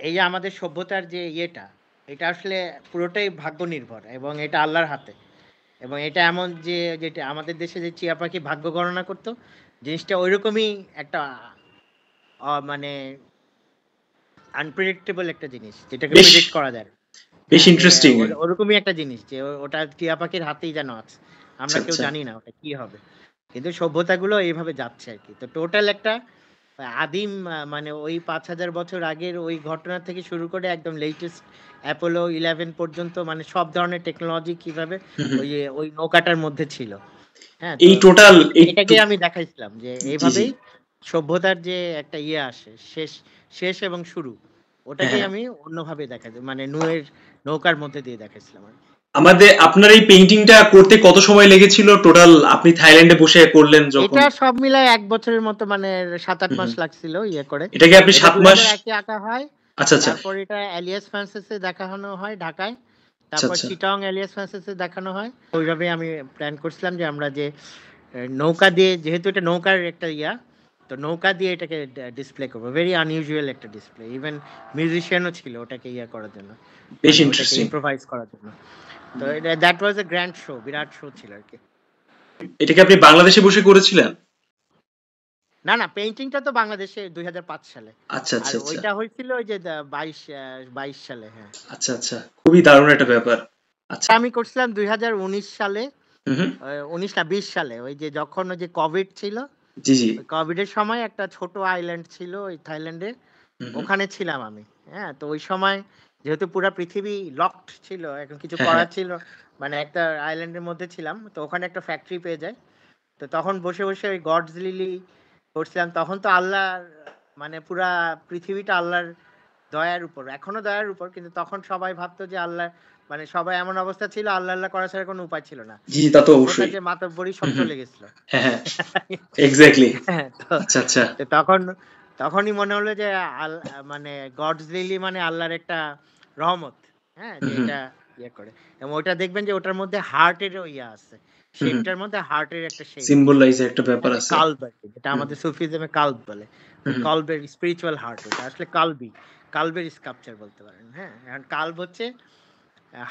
এই যে আমাদের সভ্যতার যে ইয়েটা, এটা আসলে পুরোটাই ভাগ্য নির্ভর এবং এটা আল্লাহর হাতে। এবং এটা এমন যে যেটা আমাদের দেশে যে টিয়া পাখি ভাগ্য গণনা করতো, জিনিসটা ওইরকমই একটা মানে আনপ্রেডিক্টেবল একটা জিনিস যেটাকে বেশ প্রেডিক্ট করা যায় না। বেশ হ্যাঁ, যে ইন্টারেস্টিং। ওরকমই একটা জিনিস যে ওটা টিয়া পাখির হাতেই যেন আছে, আচ্ছা আমরা কেউ আচ্ছা। জানি না ওটা কি হবে। কিন্তু সভ্যতাগুলো এইভাবে যাচ্ছে আর কি। তো টোটাল একটা আদিম মানে ওই ৫,০০০ বছর আগের ওই ঘটনা থেকে শুরু করে একদম লেটেস্ট অ্যাপোলো 11 পর্যন্ত, মানে সব ধরনের টেকনোলজি কিভাবে ওই যে ওই নৌকাটার মধ্যে ছিল। হ্যাঁ, তো এই টোটাল এই এটাকেই আমি দেখাইছিলাম যে জি জি। এইভাবেই সভ্যতার যে একটা ইয়ে আসে, শেষ শেষ এবং শুরু, হ্যাঁ ওটাকেই হ্যাঁ। আমি অন্যভাবে দেখাই, মানে নুয়ের নৌকার মধ্যে দিয়ে দেখাইছিলাম আর কি। আমাদের আপনার এই পেইন্টিংটা করতে কত সময় লেগেছিল টোটাল? আপনি থাইল্যান্ডে বসে করলেন যখন? এটা সব মিলায় ১ বছরের মতো, মানে ৭-৮ হুম মাস হুম। লাগছিল ইয়ে করে। এটাকে আপনি এটা ৭ মাস? ২০০১ এ আঁকা হয়। আচ্ছা আচ্ছা তারপর এটা এলিয়াস ফ্রান্সিসে দেখানো হয় ঢাকায়। আচ্ছা তারপর আচ্ছা। চিটাগং এলিয়াস ফ্রান্সিসে দেখানো হয়। ওইভাবেই আমি প্ল্যান করছিলাম যে আমরা যে নৌকা দিয়ে, যেহেতু এটা নৌকার একটা ইয়া, তো নৌকা দিয়ে এটাকে ডিসপ্লে করবো। ভেরি আনইউজুয়াল একটা ডিসপ্লে। ইভেন মিউজিশিয়ানও ছিল ওটাকে ইয়া করার জন্য, বেশ মানে ওটাকে ইন্টারেস্টিং। ইম্প্রোভাইজ করার জন্য। তো এটা that was a grand show, Virat show ছিল আর কি। এটাকে আপনি বাংলাদেশে বসে করেছিলেন? না না, পেইন্টিংটা তো বাংলাদেশে ২০০৫ সালে। আচ্ছা আর আচ্ছা আচ্ছা ওইটা হয়েছিল ওই যে ২২ সালে। হ্যাঁ, আচ্ছা আচ্ছা, খুবই দারুণ একটা ব্যাপার। আচ্ছা। আমি করছিলাম ২০১৯ সালে। হুম হুম। ১৯ না ২০ সালে, ওই যে যখন ওই যে কোভিড ছিল, জি জি। ওই কোভিডের সময় একটা ছোট আইল্যান্ড ছিল ওই থাইল্যান্ডে, হুম হুম। ওখানে ছিলাম আমি। হ্যাঁ, তো ওই সময় যেহেতু পুরা পৃথিবী লকড ছিল, এখন কিছু হ্যাঁ হ্যাঁ। করার ছিল, মানে একটা আইল্যান্ডের মধ্যে ছিলাম, তো ওখানে একটা ফ্যাক্টরি পেয়ে যায়। তো তখন বসে বসে ওই গডস লিলি করছিলাম। তখন তো আল্লাহর, মানে পুরা পৃথিবীটা আল্লাহর দয়ার উপর, এখনো দয়ার উপর, কিন্তু তখন সবাই ভাবতো যে আল্লাহ, মানে সবাই এমন অবস্থা ছিল আল্লাহ আল্লাহ করা ছাড়া কোনো উপায় ছিল না। জি জি, তা তো সভ্যতার অবশ্যই। যে মাতব্বরি সব হুম হুম। চলে গেছিল। হ্যাঁ হ্যাঁ। এক্স্যাক্টলি। হ্যাঁ, তো আচ্ছা আচ্ছা। তো তখনই মনে হলো যে মানে গডস লিলি মানে আল্লাহর একটা রহমত। হ্যাঁ, হুম যে হুম। এটা ইয়ে করে। এবং ওটা দেখবেন যে ওটার মধ্যে হার্টেরও ইয়ে আছে, হুম হুম। শেপটার মধ্যে হার্টের একটা শেপ আছে। সিম্বলাইজ একটা ব্যাপার হ্যাঁ, যে আছে। কাল্ব আর কি, যেটা হুম আমাদের সুফিজমে কাল্ব বলে। হুম ওই হুম। কাল্বের স্পিরিচুয়াল হার্ট, ওটা আসলে কালবি, কাল্বের স্কাল্পচার বলতে পারেন। হ্যাঁ, এখন কাল্ব হচ্ছে,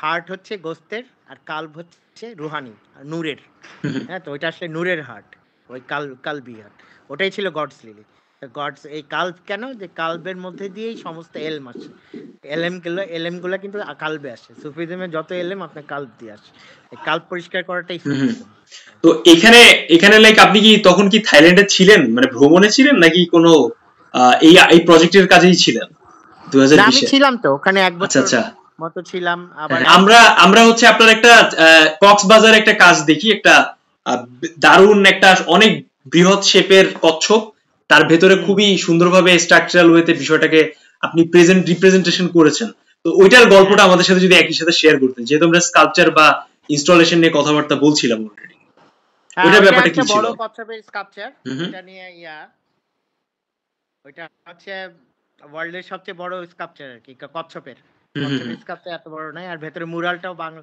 হার্ট হচ্ছে গোস্তের, আর কাল্ব হচ্ছে রুহানি আর নূরের। হুম হুম। হ্যাঁ, তো ওইটা আসলে নূরের হার্ট, ওই কালবি হার্ট, ওটাই ছিল গডস লিলি। গডস এই কাল্ব কেন, যে কাল্বের মধ্যে দিয়েই সমস্ত এলম আসে। এলএম গুলো কিন্তু কাল্বে আসে। সুফিজমে যত এলএম আপনার কাল্ব দিয়ে আসে। এই কাল্ব পরিষ্কার করাটাই হুম হুম। সুফিজম। তো এখানে এখানে লাইক আপনি কি তখন কি থাইল্যান্ডে ছিলেন, মানে ভ্রমণে ছিলেন নাকি কোনো এই এই প্রজেক্টের কাজেই ছিলেন না, আমি 2020-এ? ছিলাম তো ওখানে ১ আচ্ছা বছর আচ্ছা। মতো ছিলাম। আবার হ্যাঁ, আমরা আমরা হচ্ছে আপনার একটা কক্সবাজার একটা কাজ দেখি, একটা দারুণ একটা অনেক বৃহৎ শেপের কচ্ছপ, তার ভেতরে হুম, খুবই সুন্দরভাবে স্ট্রাকচারাল ওয়েতে বিষয়টাকে আপনি রিপ্রেজেন্টেশন করেছেন। তো ওইটার হ্যাঁ গল্পটা আমাদের সাথে যদি একই সাথে শেয়ার করতেন, যেহেতু আমরা স্কাল্পচার বা ইনস্টলেশন নিয়ে কথাবার্তা বলছিলাম অলরেডি, হ্যাঁ, ওইটার ওইটা ব্যাপারটা কি একটা ছিল? বড় কচ্ছপের স্কাল্পচার। হুম হুম। ওইটা নিয়ে ওইটা হচ্ছে ওয়ার্ল্ডের সবচেয়ে বড় স্কাল্পচার আর কি, কচ্ছপের। হুম হুম হুম। কচ্ছপের স্কাল্পচার এত বড় নয়, আর ভেতরে মুরালটাও বাংলা,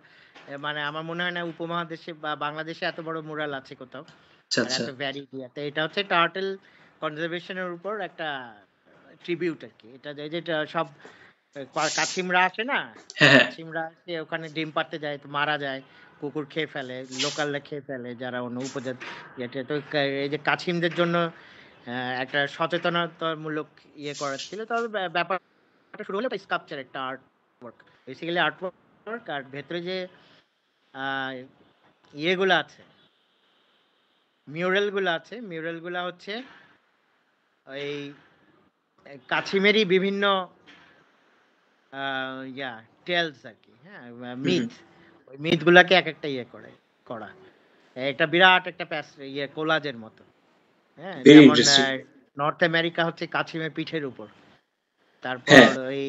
মানে আমার মনে হয় না উপমহাদেশে বা বাংলাদেশে এত বড় মুরাল আছে কোথাও, আচ্ছা আর আচ্ছা। এত ভ্যারিড ইয়াতে। এটা হচ্ছে টার্টেল কনজারভেশনের উপর একটা ট্রিবিউট আর কি। এটা যেটা সব কাছিমরা আসে না, হ্যাঁ হ্যাঁ। কাছিমরা আসে ওখানে ডিম পাড়তে যায়, তো মারা যায়, কুকুর খেয়ে ফেলে, লোকালরা খেয়ে ফেলে, যারা অন্য উপজাত ইয়েতে। তো এই যে কাছিমদের জন্য একটা সচেতনতামূলক ইয়ে করার ছিল। তবে ব্যাপারটা শুরু হলো স্কাল্পচার, একটা art work, basically art work. আর ভেতরে যে আহ, ইয়েগুলো আছে, মিউরাল গুলো আছে, মিউরাল গুলা হচ্ছে ওই কাছিমেরই বিভিন্ন ইয়া টেলস আর কি। হ্যাঁ, হুম হুম। মিথ, ওই মিথ গুলাকে এক একটা ইয়ে করা। এটা বিরাট একটা ইয়ে কোলাজের মতো। হ্যাঁ, ভেরি যেমন ইন্টারেস্টিং। নর্থ আমেরিকা হচ্ছে কাছিমের পিঠের উপর। তারপর হ্যাঁ। ওই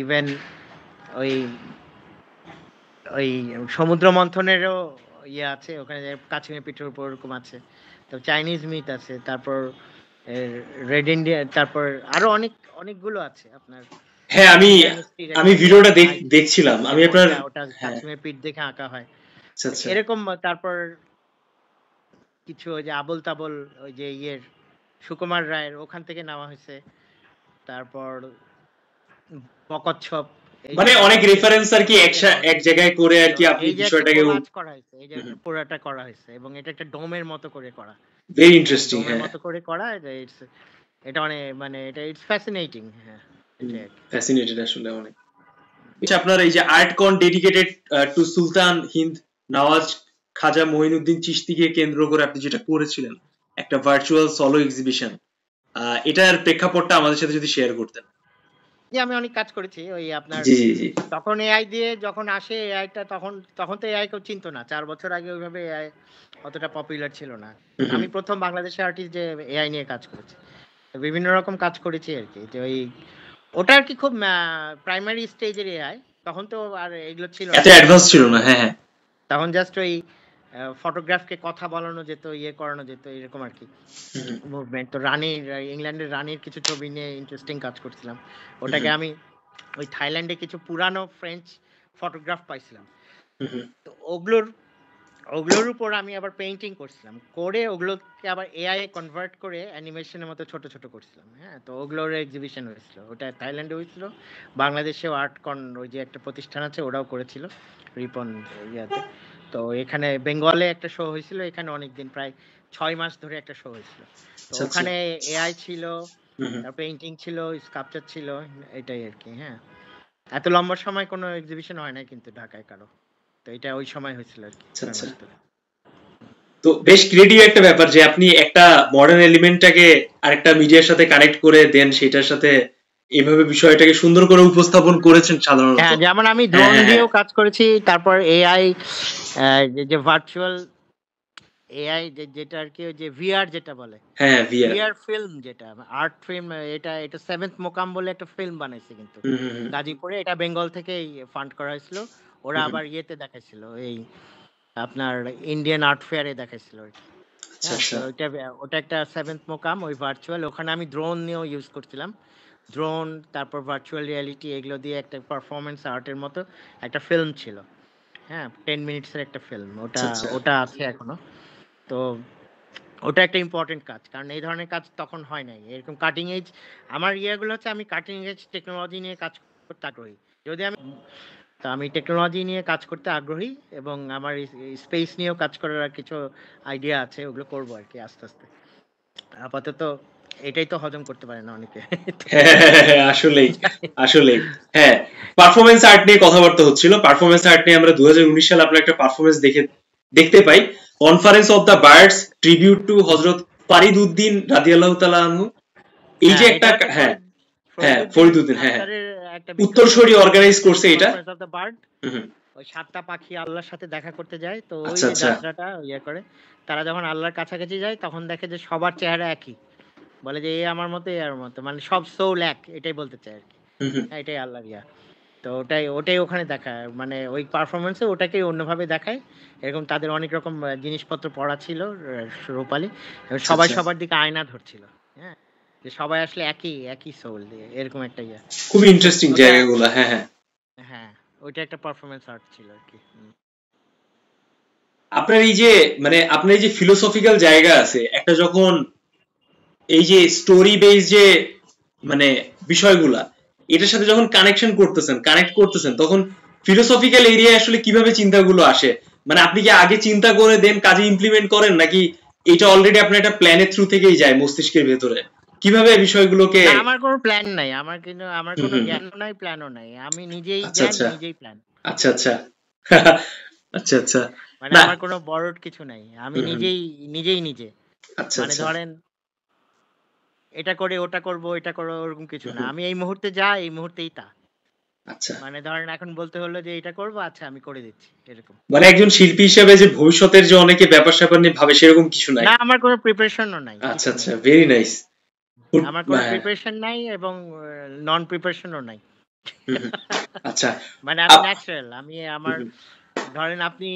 ইভেন ওই ওই সমুদ্র মন্থনেরও ইয়ে আছে ওখানে, যে কাছিমের পিঠের উপর ওরকম আছে। তো চাইনিজ মিথ আছে, তারপর রেড ইন্ডিয়া, তারপর আরো অনেকগুলো আছে আপনার। হ্যাঁ, আমি মিং ডাইনেস্টির আমি একটা ভিডিওটা নাইট দেখছিলাম ইয়ে, আমি আপনার। ওটা হ্যাঁ। কাছিমের পিঠ দেখে আঁকা হয়। আচ্ছা তো আচ্ছা। এরকম। তারপর কিছু ওই যে আবোল তাবোল ওই যে সুকুমার রায়ের ওখান থেকে নেওয়া হয়েছে। তারপর বকচ্ছপ এই যে মানে অনেক নাটক রেফারেন্স আর কি থেকে নেওয়া এক হয়েছে। জায়গায় করে আর তো কি আপনি এই যে একটা বিষয়টাকে কোলাজ করা হয়েছে, এই যে একটা পুরাটা করা হয়েছে এবং এটা একটা ডোমের মতো করে করা। ভেরি হ্যাঁ, ইন্টারেস্টিং। ডোমের হ্যাঁ, মতো করে করা এটা অনেক মানে এটা ইটস ফ্যাসিনেটিং। হ্যাঁ, এটাই আর কি। ফ্যাসিনেটেড আসলে অনেক। আচ্ছা, আপনার এই যে আর্ট কন ডেডিকেটেড টু সুলতান হিন্দ নওয়াজ খাজা মঈনুদ্দিন চিশতিকে কেন্দ্র করে আপনি যেটা করেছিলেন একটা ভার্চুয়াল সলো এক্সিবিশন, এটার প্রেক্ষাপটটা আমাদের সাথে যদি শেয়ার করতেন। যে আমি অনেক কাজ করেছি ওই আপনার জি জি জি। তখন এআই দিয়ে যখন আসে এআইটা তখন তখন তো এআই কেউ চিনতো না। 4 বছর আগে ওইভাবে এআই অতটা পপুলার ছিল না। আমি প্রথম বাংলাদেশে আর্টিস্ট যে এআই নিয়ে কাজ করেছি। তো বিভিন্ন রকম কাজ করেছি আর কি। যে ওটা আর কি খুব প্রাইমারি স্টেজের এআই। তখন তো আর এগুলো ছিল না। এত অ্যাডভান্স ছিল না। হ্যাঁ হ্যাঁ। তখন জাস্ট ওই ফটোগ্রাফকে কথা বলানো যেত, করানো যেত এরকম আর কি মুভমেন্ট। তো ইংল্যান্ডের রানীর কিছু ছবি নিয়ে ইন্টারেস্টিং কাজ করছিলাম। ওটাকে আমি ওই থাইল্যান্ডে কিছু পুরানো ফ্রেঞ্চ ফটোগ্রাফ পাইছিলাম। তো ওগুলোর উপর আমি আবার পেইন্টিং করছিলাম, করে ওগুলোকে আবার এআই এ কনভার্ট করে অ্যানিমেশনের মতো ছোট ছোট করছিলাম। হ্যাঁ, তো ওগুলোর এক্সিবিশন হয়েছিল, ওটা থাইল্যান্ডে হয়েছিল। বাংলাদেশেও আর্টকন ওই যে একটা প্রতিষ্ঠান আছে ওরাও করেছিল রিপন ইয়াতে। তো এখানে বেঙ্গলে একটা শো হয়েছিল, এখানে অনেকদিন প্রায় 6 মাস ধরে একটা শো হয়েছিল। তো ওখানে এআই ছিল, পেইন্টিং ছিল, স্কাল্পচার ছিল, এটাই আর কি। হ্যাঁ, এত লম্বা সময় কোনো এক্সিবিশন হয় না কিন্তু ঢাকায় কারো। তো এটা ওই সময় হয়েছিল আর কি। তো বেশ ক্রিয়েটিভ একটা ব্যাপার যে আপনি একটা মডার্ন এলিমেন্টটাকে আরেকটা মিডিয়ার সাথে কানেক্ট করে দেন সেটার সাথে এভাবে বিষয়টাকে সুন্দর করে উপস্থাপন করেছেন সাধারণত। হ্যাঁ, যেমন আমি ড্রোন দিয়েও কাজ করেছি। তারপর এআই যে ভার্চুয়াল এআই যেটা আর কি, ওই যে ভিআর যেটা বলে, হ্যাঁ ভিআর ভিআর ফিল্ম, যেটা আর্ট ফিল্ম, এটা সেভেন্থ মোকাম বলে একটা ফিল্ম বানাইছে কিন্তু গাজীপুরে। এটা বেঙ্গল থেকে ফান্ড করা হয়েছিল। ওরা আবার ইয়েতে দেখাইছিল, এই আপনার ইন্ডিয়ান আর্ট ফেয়ারে দেখাইছিল। হ্যাঁ, তো ওটা একটা সেভেন্থ মোকাম ওই ভার্চুয়াল। ওখানে আমি ড্রোন নিয়েও ইউজ করছিলাম। ড্রোন, তারপর ভার্চুয়াল রিয়ালিটি, এগুলো দিয়ে একটা পারফরমেন্স আর্টের মতো একটা ফিল্ম ছিল। হ্যাঁ, 10 মিনিটসের একটা ফিল্ম। ওটা আছে এখনো। তো ওটা একটা ইম্পর্টেন্ট কাজ, কারণ এই ধরনের কাজ তখন হয় নাই এরকম কাটিং এজ। আমার ইয়েগুলো হচ্ছে আমি কাটিং এজ টেকনোলজি নিয়ে কাজ করতে আগ্রহী। যদি আমি টেকনোলজি নিয়ে কাজ করতে আগ্রহী এবং আমার স্পেস নিয়েও কাজ করার কিছু আইডিয়া আছে, ওগুলো করবো আর কি আস্তে আস্তে। আপাতত এটাই তো হজম করতে পারে না অনেকে। আসলেই আসলেই। হ্যাঁ, পারফরমেন্স আর্ট নিয়ে কথাবার্তা হচ্ছিল। পারফরমেন্স আর্ট নিয়ে আমরা 2019 সালে আপনার একটা পারফরমেন্স দেখতে পাই, conference of the birds tribute to Hazrat Farid Uddin রাদিয়াল্লাহু তাআলা আনহু। এই যে একটা, হ্যাঁ হ্যাঁ ফরিদ উদ্দিন, হ্যাঁ উত্তরসূরি অর্গানাইজ করছে এটা। ওই 7টা পাখি আল্লাহর সাথে দেখা করতে যায়। তো ওই যে যাত্রাটা করে, তারা যখন আল্লাহর কাছাকাছি যায় তখন দেখে যে সবার চেহারা একই। বলে যে এই আমার মতো, এই আমার মতো, মানে সব সোল এক, এটাই বলতে চায় আর কি। এটাই আল্লাহর ইয়া। তো ওটাই ওখানে দেখায়, মানে ওই পারফরমেন্সে ওটাকেই অন্যভাবে দেখায়। এরকম তাদের অনেক রকম জিনিসপত্র পড়া ছিল রূপালী, সবাই সবার দিকে আয়না ধরছিল। হ্যাঁ, যে সবাই আসলে একই সোল, এরকম একটা ইয়া। খুব ইন্টারেস্টিং জায়গাগুলো। হ্যাঁ হ্যাঁ হ্যাঁ, ওইটা একটা পারফরমেন্স আর্ট ছিল আর কি। আপনার এই যে মানে আপনার এই যে ফিলোসফিক্যাল জায়গা আছে একটা, যখন এই যে স্টোরি বেস যে মানে বিষয়গুলা এটার সাথে যখন কানেক্ট করতেছেন তখন ফিলোসফিক্যাল এরিয়া আসলে কিভাবে চিন্তাগুলো আসে? মানে আপনি কি আগে চিন্তা করে দেন কাজে ইমপ্লিমেন্ট করেন, নাকি এটা অলরেডি আপনার একটা প্ল্যানের থ্রু থেকেই যায় মস্তিষ্কের ভেতরে? কিভাবে বিষয়গুলোকে? আমার কোনো প্ল্যান নাই, আমার কোনো জ্ঞানও নাই, প্ল্যানও নাই। আমি নিজেই জ্ঞান, নিজেই প্ল্যান। আচ্ছা আচ্ছা আচ্ছা আচ্ছা। মানে আমার কোনো বড় কিছু নাই, আমি নিজেই নিজে। মানে ধরেন এটা করে ওটা করব, এটা করো, ওরকম কিছু না। আমি এই মুহূর্তে যা, এই মুহূর্তেই তা। আচ্ছা, মানে ধরেন এখন বলতে হলো যে এটা করব, আচ্ছা আমি করে দিচ্ছি, এরকম। মানে একজন শিল্পী হিসেবে যে ভবিষ্যতের যে অনেকে ব্যাপার স্যাপার নিয়ে ভাবে সেরকম কিছু নাই? না, আমার কোনো প্রিপারেশনও নাই। আচ্ছা আচ্ছা, ভেরি নাইস। আমার কোনো প্রিপারেশন নাই এবং নন প্রিপারেশনও নাই। আচ্ছা, মানে আমি ন্যাচারাল। আমার ধরেন আপনি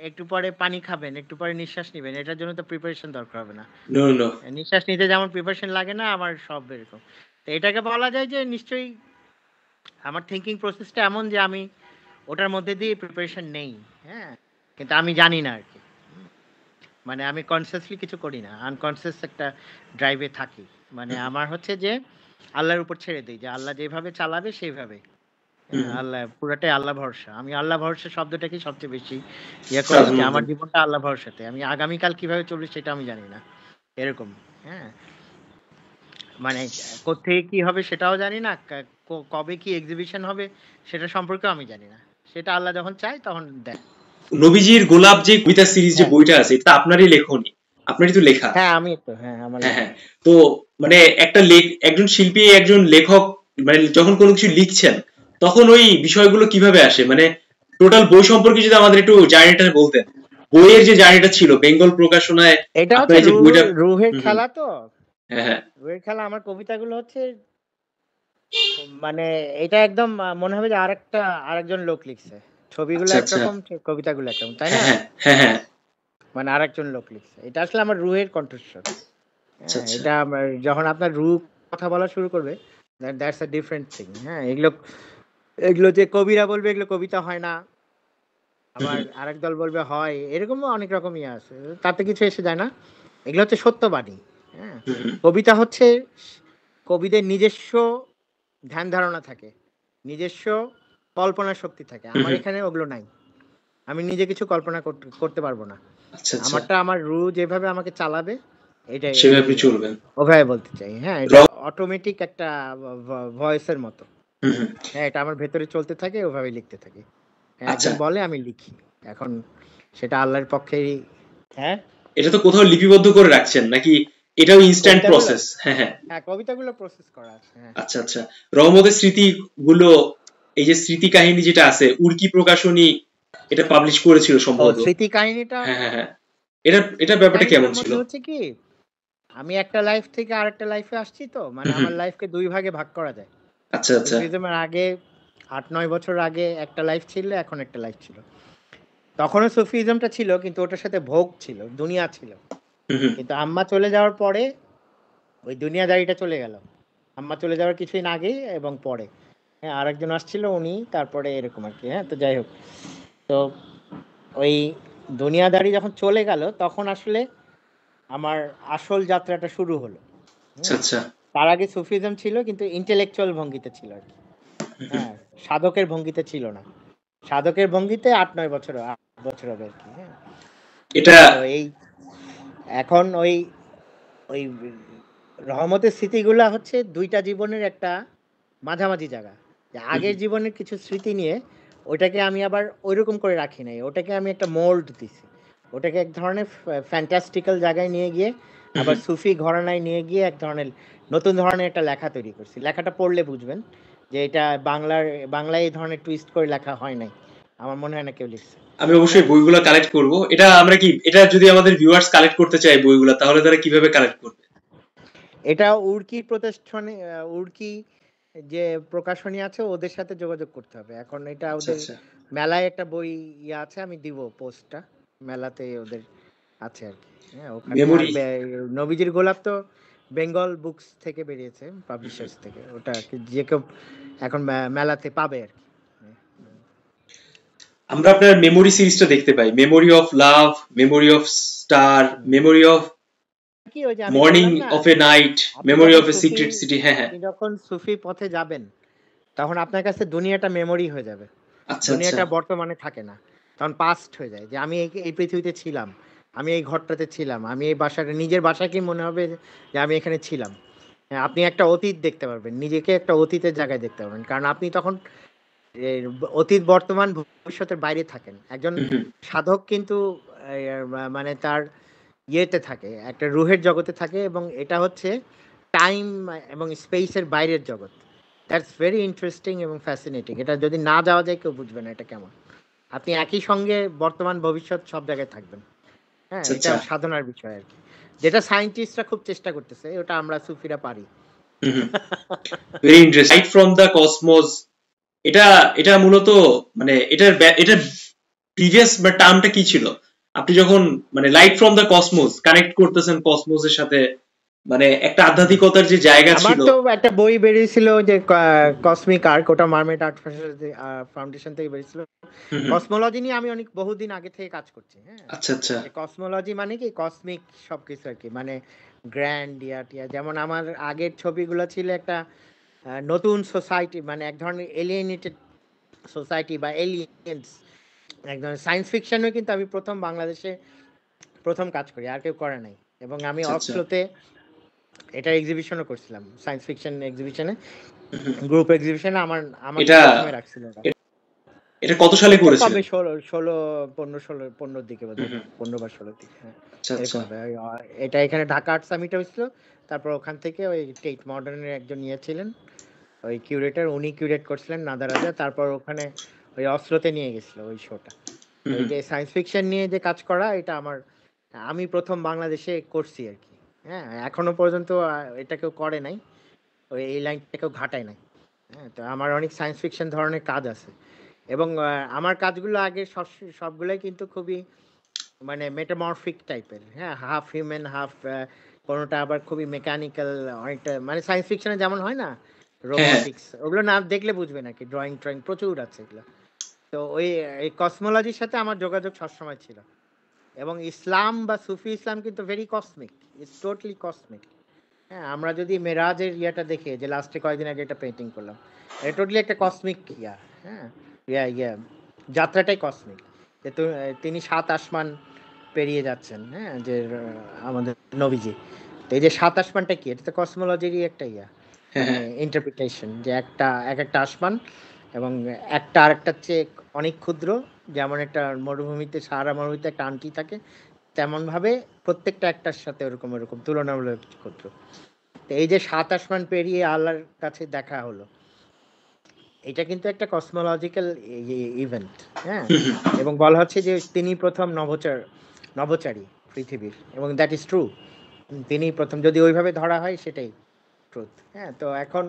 একটু পরে পানি খাবেন, একটু পরে নিঃশ্বাস নেবেন, এটার জন্য তো প্রিপারেশন দরকার হবে না। নিঃশ্বাস নিতে যেমন প্রিপারেশন লাগে না, আমার সব এরকম। তো এটাকে বলা যায় যে নিশ্চয়ই আমার থিঙ্কিং প্রসেসটা এমন যে আমি ওটার মধ্যে দিয়ে প্রিপারেশন নেই। হ্যাঁ, কিন্তু আমি জানি না আর কি। মানে আমি কনসিয়াসলি কিছু করি না, আনকনসিয়াস একটা ড্রাইভে থাকি। মানে আমার হচ্ছে যে আল্লাহর উপর ছেড়ে দিই, যে আল্লাহ যেভাবে চালাবে সেইভাবে। হ্যাঁ, আল্লাহ পুরাটাই আল্লাহ ভরসা। আমি আল্লাহ ভরসা শব্দটাকে সবচেয়ে বেশি করি, যে আমার জীবনটা আল্লাহ ভরসাতে। আমি আগামীকাল কিভাবে চলবে সেটা আমি জানি না, এরকম। হ্যাঁ, মানে কোত্থেকে কি হবে সেটাও জানি না, কবে কি এক্সিবিশন হবে সেটা সম্পর্কেও আমি জানি না। সেটা আল্লাহ যখন চায় তখন দেয়। নবীজির গোলাপ যে কবিতা সিরিজ যে বইটা আছে, এটা আপনারই লেখনী, আপনারই তো লেখা। হ্যাঁ, আমি তো, হ্যাঁ, আমার হ্যাঁ, তো মানে একজন শিল্পী, একজন লেখক, মানে যখন কোনো কিছু লিখছেন তখন ওই বিষয়গুলো কিভাবে আসে, মানে টোটাল বই সম্পর্কে যদি আমাদের একটু জার্নিটা বলতেন, বইয়ের যে জার্নিটা ছিল বেঙ্গল প্রকাশনায় এটা আপনার হচ্ছে এই যে বইটা। রুহের খেলা। তো হ্যাঁ, রুহের খেলা, আমার কবিতাগুলো হচ্ছে মানে এটা একদম মনে হবে যে আরেকজন লোক লিখছে। ছবিগুলো একরকম, কবিতাগুলো একরকম, তাই না? হ্যাঁ, মানে আরেকজন লোক লিখছে। এটা আসলে আমার রুহের কণ্ঠস্বর। এটা যখন আপনার রুহ কথা বলা শুরু করবে, দ্যাটস আ ডিফারেন্ট থিং। হ্যাঁ, এগুলো যে কবিরা বলবে এগুলো কবিতা হয় না, আবার আরেক দল বলবে হয়, এরকমও অনেক রকমই আছে, তাতে কিছু এসে যায় না। এগুলো হচ্ছে সত্যবাণী। হ্যাঁ, কবিতা হচ্ছে কবিদের নিজস্ব ধ্যান ধারণা থাকে, নিজস্ব কল্পনা শক্তি থাকে। আমার এখানে ওগুলো নাই, আমি নিজে কিছু কল্পনা করতে পারবো না। আমারটা আমার রুহ যেভাবে আমাকে চালাবে এটাই সেভাবে চলবেন, ওভাবে বলতে চাই। হ্যাঁ, এটা অটোমেটিক একটা ভয়েসের মতো। হ্যাঁ, এটা আমার ভেতরে চলতে থাকে, ওভাবে লিখতে থাকি। একজন বলে আমি লিখি, এখন সেটা আল্লাহর পক্ষেই। হ্যাঁ, এটা তো কোথাও লিপিবদ্ধ করে রাখছেন নাকি এটাও ইনস্ট্যান্ট প্রসেস? হ্যাঁ, কবিতাগুলো প্রসেস করা আছে। আচ্ছা, রহমতের স্মৃতিগুলো, এই যে স্মৃতি কাহিনী যেটা আছে, উর্কি প্রকাশনী এটা পাবলিশ করেছিল সম্ভবত। স্মৃতি কাহিনীটা, হ্যাঁ, এটা ব্যাপারটা কেমন ছিল? হচ্ছে কি, আমি একটা লাইফ থেকে আরেকটা লাইফে আসছি, তো মানে আমার লাইফকে দুই ভাগে ভাগ করা যায়। আচ্ছা, আগে 8-9 বছর আগে একটা লাইফ ছিল, এখন একটা লাইফ ছিল। তখনও সুফিজমটা ছিল, কিন্তু ওটার সাথে ভোগ ছিল, দুনিয়া ছিল। কিন্তু আম্মা চলে যাওয়ার পরে ওই দুনিয়াদারিটা চলে গেল। আম্মা চলে যাওয়ার কিছুদিন আগে এবং পরে। হ্যাঁ, আরেকজন আসছিল, উনি তারপরে এরকম আর কি। হ্যাঁ, তো যাই হোক, তো ওই দুনিয়াদারি যখন চলে গেল তখন আসলে আমার আসল যাত্রাটা শুরু হলো। তার আগে সুফিজম ছিল, কিন্তু ইন্টেলেকচুয়াল ভঙ্গিতে ছিল আর কি। হ্যাঁ, সাধকের ভঙ্গিতে ছিল না। সাধকের ভঙ্গিতে 8-9 বছর হবে আর কি। হ্যাঁ, এটা এই এখন ওই রহমতের স্মৃতিগুলা হচ্ছে দুইটা জীবনের একটা মাঝামাঝি জায়গা। আগের জীবনের কিছু স্মৃতি নিয়ে ওটাকে আমি আবার ওইরকম করে রাখি নাই, ওটাকে আমি একটা মোল্ড দিছি, ওটাকে এক ধরনের ফ্যান্টাস্টিক্যাল জায়গায় নিয়ে গিয়ে আবার সুফি ঘরানায় নিয়ে গিয়ে এক ধরনের নতুন ধরনের একটা লেখা তৈরি করছি। লেখাটা পড়লে বুঝবেন যে এটা বাংলায় এই ধরনের টুইস্ট করে লেখা হয় নাই, আমার মনে হয় না কেউ লিখছে। আমি অবশ্যই বইগুলো কালেক্ট করব। এটা যদি আমাদের ভিউয়ার্স কালেক্ট করতে চায় বইগুলো, তাহলে তারা কিভাবে কালেক্ট করবে? এটা উর্কি প্রতিষ্ঠানে, উর্কি যে প্রকাশনী আছে ওদের সাথে যোগাযোগ করতে হবে। এখন এটা ওদের মেলায় একটা বই আছে, আমি দিব পোস্টটা, মেলাতে ওদের আছে আর কি। হ্যাঁ, ওখানে নবীজির গোলাপ তো বেঙ্গল বুকস থেকে বেরিয়েছে, পাবলিশার্স থেকে। ওটা যে কেউ এখন মেলাতে পাবে আর কি। আমরা আপনার মেমোরি সিরিজটা দেখতে পাই, memory of love, memory of star, memory of morning of a night, memory of a secret city. হ্যাঁ, আপনি যখন সুফি পথে যাবেন তখন আপনার কাছে দুনিয়াটা মেমোরি হয়ে যাবে। দুনিয়াটা বর্তমানে থাকে না, তখন পাস্ট হয়ে যায়। যে আমি এই পৃথিবীতে ছিলাম, আমি এই ঘরটাতে ছিলাম, আমি এই বাসাটা, নিজের বাসাকে মনে হবে যে আমি এখানে ছিলাম। আপনি একটা অতীত দেখতে পারবেন, নিজেকে একটা অতীতের জায়গায় দেখতে পারবেন, কারণ আপনি তখন অতীত, বর্তমান, ভবিষ্যতের বাইরে থাকেন। একজন সাধক কিন্তু মানে তার ইয়েতে থাকে, একটা রুহের জগতে থাকে, এবং এটা হচ্ছে টাইম এবং স্পেসের বাইরের জগৎ। দ্যাটস ভেরি ইন্টারেস্টিং এবং ফ্যাসিনেটিং। এটা যদি না যাওয়া যায় কেউ বুঝবে না এটা কেমন। আপনি একই সঙ্গে বর্তমান ভবিষ্যৎ সব জায়গায় থাকবেন। হ্যাঁ, এটা সাধনার বিষয় আর কি, যেটা সায়েন্টিস্টরা খুব চেষ্টা করতেছে, ওটা আমরা সুফিরা পারি। Very interesting. Light from the cosmos, এটা মূলত মানে এটার প্রিভিয়াস বা টার্মটা কি ছিল? আপনি যখন মানে light from the cosmos connect করতেছেন কসমসের সাথে, মানে একটা আধ্যাত্মিকতার যে জায়গা আমার ছিল। তো একটা বই বেরিয়েছিল যে কসমিক আর্ক, ওটা মারমেড আর্ট ফাউন্ডেশন থেকে বেরিয়েছিল। হুম, হুম। কসমোলজি নিয়ে আমি অনেক বহুদিন আগে থেকে কাজ করছি। হ্যাঁ, আচ্ছা, আচ্ছা। যে কসমোলজি মানে কি কসমিক সবকিছু আর কি, মানে গ্র্যান্ড ইয়া টিয়া। যেমন আমার আগের ছবিগুলো ছিল একটা নতুন সোসাইটি, মানে এক ধরনের এলিয়েনেটেড সোসাইটি বা এলিয়েন্স, এক ধরনের সায়েন্স ফিকশনও কিন্তু আমি প্রথম বাংলাদেশে প্রথম কাজ করি, আর কেউ করে নাই। এবং আমি আচ্ছা, আচ্ছা। অক্সলোতে এটা এক্সিবিশনও করছিলাম, সায়েন্স ফিকশন এক্সিবিশনে, হুম, হুম। গ্রুপ এক্সিবিশনে আমাকে এটা প্রথমে রাখছিল ওরা। এটা কত সালে এটা কবে করেছিলেন? 15-16 দিকে হুম, বোধহয়, হুম। 15 বা 16 দিকে, হ্যাঁ আচ্ছা, এরকম আচ্ছা। হবে। এটা এখানে ঢাকা আর্ট সামিট হয়েছিল। তারপর ওখান থেকে ওই টেট মডার্নের একজন ইয়ে ছিলেন, ওই কিউরেটর, উনি কিউরেট করছিলেন নাদা রাজা। তারপর ওখানে ওই অস্ত্রতে নিয়ে গেছিল ওই শোটা। তো হুম, এই হুম। যে সায়েন্স ফিকশন নিয়ে যে কাজ করা, এটা আমি প্রথম বাংলাদেশে করছি আর কি। হ্যাঁ, এখনো পর্যন্ত এটা কেউ করে নাই, ওই এই লাইনটা কেউ ঘাটায় নাই। হ্যাঁ, তো আমার অনেক সায়েন্স ফিকশন ধরনের কাজ আছে। এবং আমার কাজগুলো আগে সবগুলোই কিন্তু খুবই মানে মেটামরফিক টাইপের। হ্যাঁ, হাফ হিউম্যান হাফ, কোনোটা আবার খুবই মেকানিক্যাল, অনেকটা মানে সায়েন্স ফিকশনে যেমন হয় না, হ্যাঁ, হ্যাঁ। রোবোটিক্স, ওগুলো না দেখলে বুঝবে নাকি, ড্রয়িং ট্রয়িং প্রচুর আছে এগুলো। তো ওই এই কসমোলজির সাথে আমার যোগাযোগ সবসময় ছিল। এবং ইসলাম বা সুফি ইসলাম কিন্তু very cosmic, it's totally cosmic. হ্যাঁ, আমরা যদি মেরাজের ইয়াটা দেখে, যে লাস্টে কয়েকদিন আগে একটা পেন্টিং করলাম, এটা টোটালি একটা কসমিক ইয়া। হ্যাঁ, ইয়া যাত্রাটাই কসমিক। যে তিনি 7 আসমান পেরিয়ে যাচ্ছেন, হ্যাঁ, যে আমাদের নবীজি। তো এই যে 7 আসমানটা কি, এটা তো কসমোলজিরই একটা ইয়া, হ্যাঁ, মানে হ্যাঁ। ইন্টারপ্রিটেশন, যে এক একটা আসমান, এবং একটা আরেকটার চেয়ে অনেক ক্ষুদ্র। যেমন একটা মরুভূমিতে, সাহারা মরুভূমিতে একটা আন্টি থাকে, তেমন ভাবে প্রত্যেকটা একটার সাথে ওরকম ওরকম তুলনামূলক ক্ষুদ্র। তো এই যে 7 আসমান পেরিয়ে আল্লাহর কাছে দেখা হলো, এটা কিন্তু একটা কসমোলজিক্যাল ইভেন্ট। হ্যাঁ, হুম, হুম। এবং বলা হচ্ছে যে তিনি প্রথম নভোচারী পৃথিবীর, এবং দ্যাট ইজ ট্রু। তিনি প্রথম, যদি ওইভাবে ধরা হয় সেটাই ট্রুথ। হ্যাঁ, তো এখন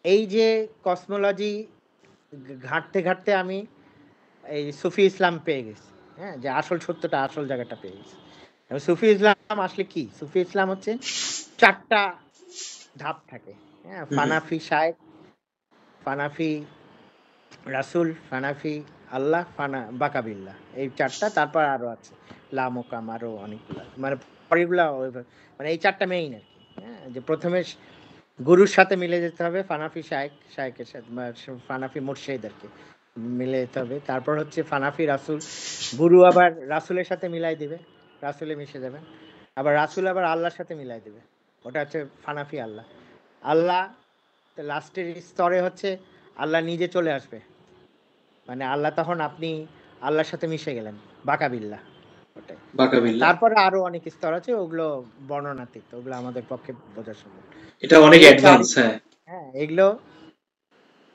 এই যে কসমোলজি ঘাঁটতে ঘাঁটতে আমি এই সুফি ইসলাম পেয়ে গেছি। হ্যাঁ, যে আসল সত্যটা, আসল জায়গাটা পেয়ে গেছি। এবং সুফি ইসলাম আসলে কি, সুফি ইসলাম হচ্ছে 4টা ধাপ থাকে। হ্যাঁ, হুম, হুম। ফানাফি শায়েখ, ফানাফি রাসূল, ফানাফি আল্লাহ, বাকাবিল্লাহ, এই 4টা। তারপর আরো আছে লামোকাম, আরো অনেকগুলা, মানে পরেরগুলা মানে এই 4টা মেইন আর কি। হ্যাঁ, যে প্রথমে গুরুর সাথে মিলে যেতে হবে, ফানাফি শায়েকের সাথে, বা ফানাফি মুর্শিদ আর কি, মিলে যেতে হবে। তারপর হচ্ছে ফানাফি রাসূল, গুরু আবার রাসূলের সাথে মিলাই দিবে, রাসূলে মিশে যাবে। আবার রাসূল আবার আল্লাহর সাথে মিলাই দিবে, ওটা হচ্ছে ফানাফি আল্লাহ। আল্লাহ লাস্টের স্তরে হচ্ছে আল্লাহ নিজে চলে আসবে, মানে আল্লাহ তখন আপনি আল্লাহর সাথে মিশে গেলেন, বাকাবিল্লাহ, ওটাই। হ্যাঁ, বাকাবিল্লাহ। তারপরে আরো অনেক স্তর আছে, ওগুলো বর্ণনাতীত, ওগুলো আমাদের পক্ষে বোঝা সম্ভব। এটা তো অনেক এই অ্যাডভান্স, হ্যাঁ। হ্যাঁ, এগুলো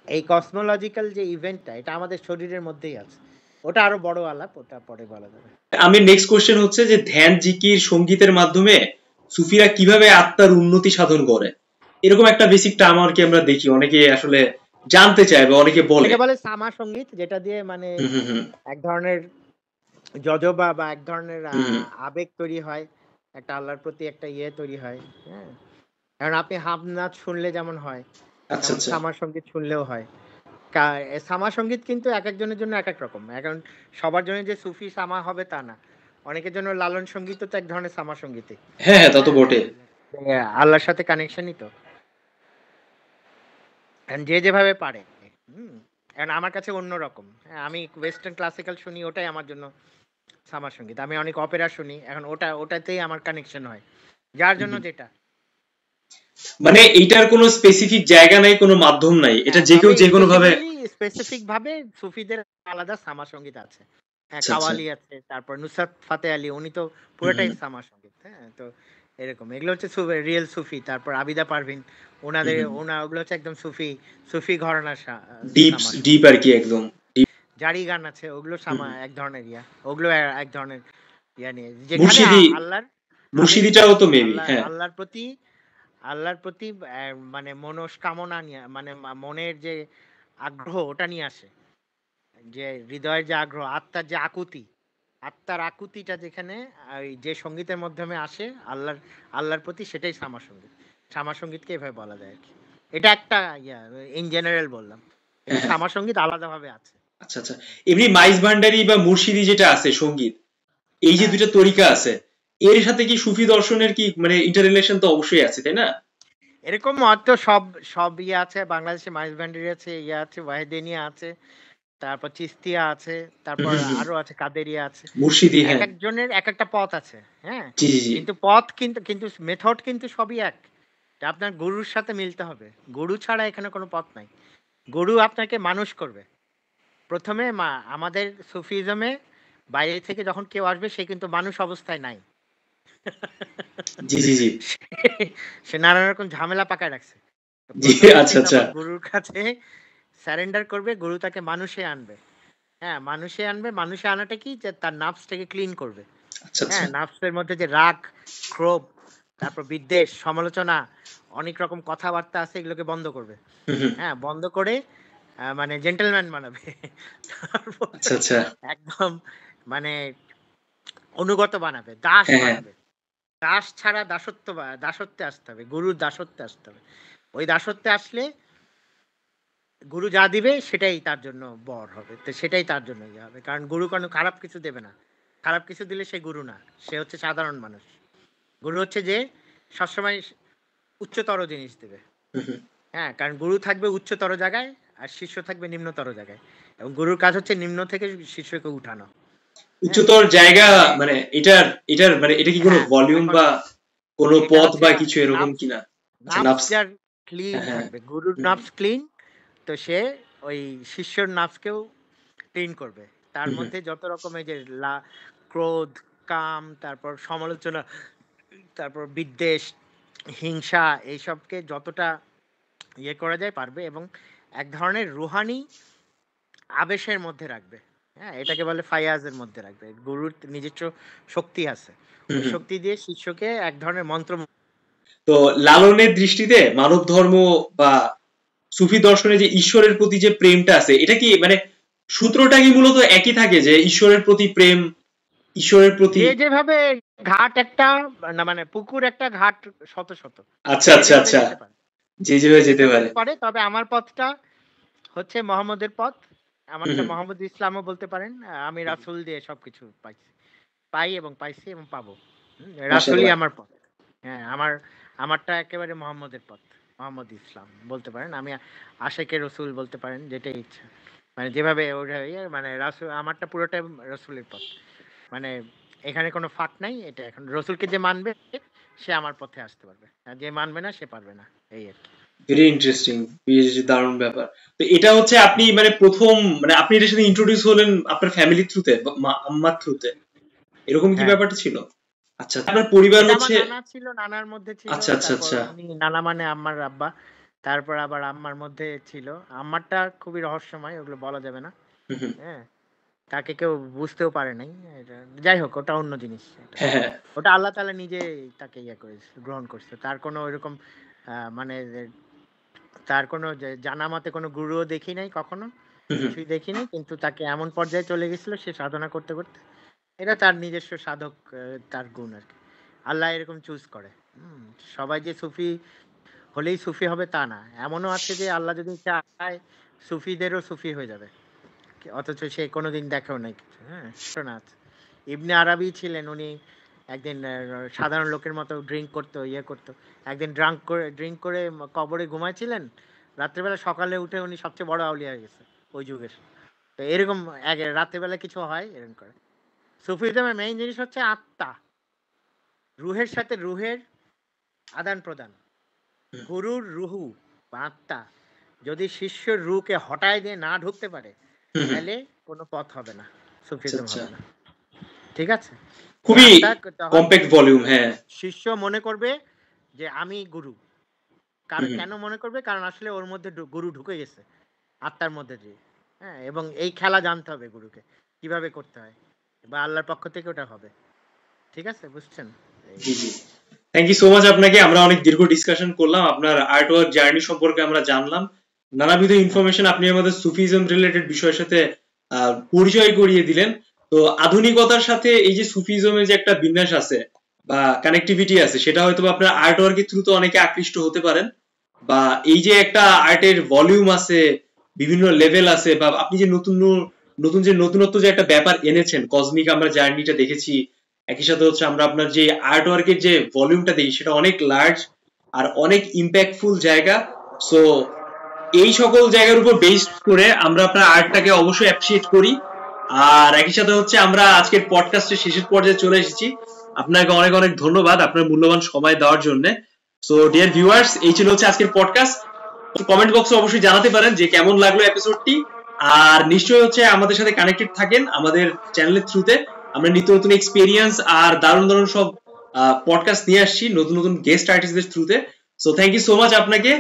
এই কসমোলজিক্যাল যে ইভেন্টটা, এটা আমাদের শরীরের মধ্যেই আছে। ওটা আরো বড় আলাপ, ওটা পরে বলা যাবে। আমি নেক্সট কোশ্চেন হচ্ছে যে ধ্যান, জিকির, সঙ্গীতের মাধ্যমে সুফিরা কিভাবে আত্মার উন্নতি সাধন করে? এরকম একটা বেসিক টার্ম আর কি আমরা দেখি, অনেকে আসলে জানতে চায় বা অনেকে বলে। এটাকে বলে সামা সঙ্গীত, যেটা দিয়ে মানে হুম, হুম, হুম। এক ধরনের জজবা বা এক ধরনের হুম, হুম। আবেগ তৈরি হয়, একটা আল্লাহর প্রতি একটা ইয়ে তৈরি হয়। হ্যাঁ, কারণ আপনি হামনাথ শুনলে যেমন হয়, আচ্ছা, তেমন আচ্ছা। সামা সঙ্গীত শুনলেও হয়। সামা সঙ্গীত কিন্তু এক একজনের জন্য এক এক রকম। এখন সবার জন্য যে সুফি সামা হবে তা না। অনেকের জন্য লালন সঙ্গীতও তো এক ধরনের সামা সঙ্গীতই। হ্যাঁ, হ্যাঁ, তা তো হ্যাঁ, বটে। আল্লাহর সাথে কানেকশনই তো। এখন যে যেভাবে পারে। হুম, এখন আমার কাছে অন্যরকম। হ্যাঁ, আমি ওয়েস্টার্ন ক্লাসিক্যাল শুনি, ওটাই আমার জন্য সামা সঙ্গীত। আমি অনেক অপেরা শুনি, এখন ওটাতেই আমার কানেকশন হয়, যার হুম, জন্য হুম। যেটা। মানে এইটার কোনো স্পেসিফিক জায়গা নাই, কোনো মাধ্যম নাই, এটা হ্যাঁ, যে কেউ তবে যে কোনো ভাবে। স্পেসিফিক ভাবে সুফিদের আলাদা সামা সঙ্গীত আছে। হ্যাঁ, আচ্ছা, আচ্ছা। কাওয়ালি আছে, তারপর নুসরাত ফাতে আলী, উনি তো হুম, পুরোটাই হুম। সামা সঙ্গীত। হ্যাঁ, তো এরকম এগুলো হচ্ছে রিয়েল সুফি। তারপর আবিদা পারভিন, হুম, হুম। ওগুলো হচ্ছে একদম সুফি, সুফি ঘরানার ডিপ, সামা ডিপ সঙ্গীত। আর কি, একদম ডিপ। জারি গান আছে, ওগুলো হুম, সামা হুম। এক ধরনের ইয়া, ওগুলো এক ধরনের ইয়া নিয়ে, যেখানে মুর্শিদি, আল্লাহর আবেগ মুর্শিদিটাও নিয়ে, তো মেবি, হ্যাঁ। আল্লাহর প্রতি মানে মনস্কামনা নিয়ে, মানে মনের যে আগ্রহ, ওটা নিয়ে আসে, যে হৃদয়ের যে আগ্রহ, আত্মার যে আকুতি, আত্মার আকুতিটা যেখানে ওই যে সঙ্গীতের মাধ্যমে আসে আল্লাহর প্রতি, সেটাই সামা সঙ্গীত। সামা সঙ্গীতকে এভাবে বলা যায় আর কি। এটা একটা ইন জেনারেল বললাম, কিন্তু সামা সঙ্গীত আলাদাভাবে আছে। আচ্ছা আচ্ছা, এমনি মাইজ ভান্ডারি বা মুর্শিদি যেটা আছে সঙ্গীত, এই যে হ্যাঁ, দুইটা তরিকা আছে, এর সাথে কি সুফি দর্শনের কি মানে ইন্টাররিলেশন তো অবশ্যই আছে, তাই না? এরকম হয়তো সব সব আছে। বাংলাদেশে মাইজ ভান্ডারি আছে, আছে ওয়াহিদিয়া আছে, তারপর চিস্তিয়া আছে, তারপর আরো আছে কাদেরিয়া আছে। মুর্শিদি, এক হ্যাঁ। একজনের এক একটা পথ আছে। হ্যাঁ, জি জি জি। কিন্তু পথ কিন্তু মেথড কিন্তু সবই এক। আপনার গুরুর সাথে মিলতে হবে। গুরু ছাড়া এখানে কোনো পথ নাই। গুরু আপনাকে মানুষ করবে। প্রথমে আমাদের সুফিজমে বাইরে থেকে যখন কেউ আসবে, সে কিন্তু মানুষ অবস্থায় নাই। জি জি জি। সে নানা রকম ঝামেলা পাকায় রাখছে। জি, প্রথমে আচ্ছা সে আচ্ছা। যখন গুরুর কাছে স্যারেন্ডার করবে, গুরু তাকে মানুষে আনবে। হ্যাঁ, মানুষে আনবে। মানুষে আনাটা কি, যে তার নাফসটাকে ক্লিন করবে। আচ্ছা আচ্ছা। হ্যাঁ, নাফসের মধ্যে যে রাগ, ক্রোধ, তারপর বিদ্বেষ, সমালোচনা, অনেক রকম কথাবার্তা আছে, এগুলোকে বন্ধ করবে। হ্যাঁ, বন্ধ করে মানে জেন্টলম্যান বানাবে। তারপর আচ্ছা আচ্ছা। একদম মানে অনুগত বানাবে, দাস হ্যাঁ হ্যাঁ। বানাবে। দাস ছাড়া দাসত্বে আসতে হবে, গুরুর দাসত্বে আসতে হবে। ওই দাসত্বে আসলে গুরু যা দিবে সেটাই তার জন্য বর হবে, তো সেটাই তার জন্য ইয়ে হবে। কারণ গুরু কোনো খারাপ কিছু দেবে না। খারাপ কিছু দিলে সে গুরু না, সে হচ্ছে সাধারণ মানুষ। গুরু হচ্ছে যে সবসময় উচ্চতর জিনিস দেবে। হ্যাঁ, কারণ গুরু থাকবে উচ্চতর জায়গায়, আর শিষ্য থাকবে নিম্নতর জায়গায়, এবং গুরুর কাজ হচ্ছে নিম্ন থেকে শিষ্যকে উঠানো। হ্যাঁ, উচ্চতর জায়গা মানে এটার এটার মানে এটা কি কোনো হ্যাঁ, ভলিউম এখন বা কোনো এটা পথ হচ্ছে বা কিছু এরকম নাফস। কিনা? আচ্ছা, নাফস নাফস। যার ক্লিন হ্যাঁ হ্যাঁ। থাকবে, গুরুর নাফস ক্লিন, তো সে ওই শিষ্যর নাফসকেও ক্লিন করবে। তার মধ্যে যত রকমের যে ক্রোধ, কাম, তারপর সমালোচনা, তারপর বিদ্বেষ, হিংসা, এইসবকে যতটা ইয়ে করা যায় পারবে, এবং এক ধরনের রুহানি আবেশের মধ্যে রাখবে। হ্যাঁ, এটাকে বলে ফায়াজের মধ্যে রাখবে। গুরুর নিজস্ব শক্তি আছে, ওই শক্তি দিয়ে শিষ্যকে এক ধরনের মন্ত্র। তো লালনের দৃষ্টিতে মানব ধর্ম বা সুফি দর্শনে যে ঈশ্বরের প্রতি যে প্রেমটা আছে, এটা কি মানে সূত্রটা কি মূলত একই থাকে, যে ঈশ্বরের প্রতি প্রেম, ঈশ্বরের প্রতি? যে যেভাবে ঘাট একটা, না মানে পুকুর একটা, ঘাট শত শত, আচ্ছা যে আচ্ছা যেভাবে আচ্ছা, যেতে পারে, যে যেভাবে যে যেতে যেভাবে পারে। যেতে পারে। তবে আমার পথটা হচ্ছে মোহাম্মদের পথ। আমারটা মোহাম্মদ ইসলামও বলতে পারেন। আমি রাসূল দিয়ে সবকিছু পাই এবং পাইছি এবং পাবো। রাসূলই মাশাআল্লাহ। আমার পথ। হ্যাঁ, আমারটা একেবারে মোহাম্মদের পথ, মোহাম্মদ ইসলাম বলতে পারেন। আমি আশেকে রসুল বলতে পারেন, যেটাই ইচ্ছা। মানে যেভাবে ওটা মানে রাসূল, আমারটা পুরোটাই রসুলের পথ। মানে এখানে কোনো ফাঁক নাই। এটা এখন রসুলকে যে মানবে সে আমার পথে আসতে পারবে, আর যে মানবে না সে পারবে না, এই আর কি। ভেরি ইন্টারেস্টিং, বেশ দারুণ ব্যাপার। তো এটা হচ্ছে আপনি মানে প্রথম মানে আপনি এটার সাথে ইন্ট্রোডিউস হলেন আপনার ফ্যামিলি থ্রুতে, আম্মার থ্রুতে, এরকম কি হ্যাঁ, ব্যাপারটা ছিল? আচ্ছা, আপনার পরিবার এটা আমার হচ্ছে? নানা ছিল, নানার মধ্যে ছিল। আচ্ছা আচ্ছা তারপর আচ্ছা। উনি, নানা মানে আম্মার আব্বা, তারপর আবার আম্মার মধ্যে ছিল। আম্মারটা খুবই রহস্যময়, ওগুলো বলা যাবে না। হ্যাঁ, তাকে কেউ বুঝতেও পারে নাই। যাই হোক, ওটা অন্য জিনিস। হ্যাঁ হ্যাঁ। ওটা আল্লাহ তাআলা নিজে তাকে করেছে, গ্রহণ করছে। তার কোনো ওইরকম মানে তার কোনো জানা মতে কোনো গুরুও দেখি নাই কখনো, কিছুই দেখি নাই। কিন্তু তাকে এমন পর্যায়ে চলে গেছিল সে সাধনা করতে করতে, এটা তার নিজস্ব সাধক, তার গুণ আর কি। আল্লাহ এরকম চুজ করে। সবাই যে সুফি হলেই সুফি হবে তা না। এমনও আছে যে আল্লাহ যদি চায় সুফিদেরও সুফি হয়ে যাবে, অথচ সে কোনোদিন দেখেও নাই কিছু। হ্যাঁ, শোনা আছে। ইবনে আরাবি ছিলেন, উনি একদিন সাধারণ লোকের মতো ড্রিঙ্ক করতো, করতো। একদিন ড্রিঙ্ক করে কবরে ঘুমাইছিলেন। রাত্রেবেলা সকালে উঠে উনি সবচেয়ে বড় আউলিয়া হয়ে গেছে ওই যুগের। তো এরকম রাত্রেবেলা কিছু হয় এরকম করে। সুফিজমের মেইন জিনিস হচ্ছে আত্মা, রুহের সাথে রুহের আদান প্রদান। গুরুর রুহু বা আত্মা যদি শিষ্যর রুহকে হটায় দিয়ে না ঢুকতে পারে, তাহলে কোনো পথ হবে না, সুফিজম আচ্ছা, হবে না। ঠিক আছে? খুবই আত্মা তখন কম্প্যাক্ট ভলিউম, হ্যাঁ। শিষ্য মনে করবে যে আমি গুরু। কেন মনে করবে? কারণ আসলে ওর মধ্যে গুরু ঢুকে গেছে আত্মার মধ্যে দিয়ে। হ্যাঁ, এবং এই খেলা জানতে হবে গুরুকে কিভাবে করতে হয়, বা আল্লাহর পক্ষ থেকে ওটা হবে। ঠিক আছে, বুঝছেন? জি জি। থ্যাংক ইউ সো মাচ আপনাকে। আমরা অনেক দীর্ঘ ডিসকাশন করলাম, আপনার আর্ট ওয়ার্ক জার্নি সম্পর্কে আমরা জানলাম, নানাবিধ ইনফরমেশন আপনি আমাদের সুফিজম রিলেটেড বিষয়ের সাথে পরিচয় করিয়ে দিলেন। তো আধুনিকতার সাথে এই যে সুফিজমের যে একটা বিন্যাস আছে বা কানেক্টিভিটি আছে, সেটা হয়তো আপনার আর্ট ওয়ার্কের থ্রুতে অনেকে আকৃষ্ট হতে পারেন, বা এই যে একটা আর্টের ভলিউম আছে, বিভিন্ন লেভেল আছে, বা আপনি যে নতুন যে নতুনত্ব যে একটা ব্যাপার এনেছেন, কসমিক আমরা জার্নিটা দেখেছি, একই সাথে হচ্ছে আমরা আপনার যে আর্ট ওয়ার্কের যে ভলিউমটা দেখি সেটা অনেক লার্জ আর অনেক ইম্প্যাক্টফুল জায়গা। সো এই সকল জায়গার উপর বেস করে আমরা আপনার আর্টটাকে অবশ্যই অ্যাপ্রিশিয়েট করি। আর একই সাথে হচ্ছে আমরা আজকের পডকাস্টের শেষের পর্যায়ে চলে এসেছি। আপনাকে অনেক অনেক ধন্যবাদ আপনার মূল্যবান সময় দেওয়ার জন্য। সো ডিয়ার ভিউয়ার্স, এই ছিল হচ্ছে আজকের পডকাস্ট। কমেন্ট বক্সে অবশ্যই জানাতে পারেন যে কেমন লাগলো এপিসোডটি, আর নিশ্চয়ই হচ্ছে আমাদের সাথে কানেক্টেড থাকেন আমাদের চ্যানেলের থ্রুতে। আমরা নিত্য নতুন এক্সপেরিয়েন্স আর দারুণ দারুণ সব পডকাস্ট নিয়ে আসছি নতুন নতুন গেস্ট আর্টিস্টদের থ্রুতে। So thank you so much আপনাকে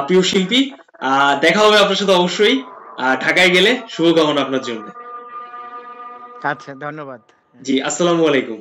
প্রিয় শিল্পী। দেখা হবে আপনার সাথে অবশ্যই ঢাকায় গেলে। শুভকামনা আপনার জন্য। আচ্ছা, ধন্যবাদ। জি, আসসালামু আলাইকুম।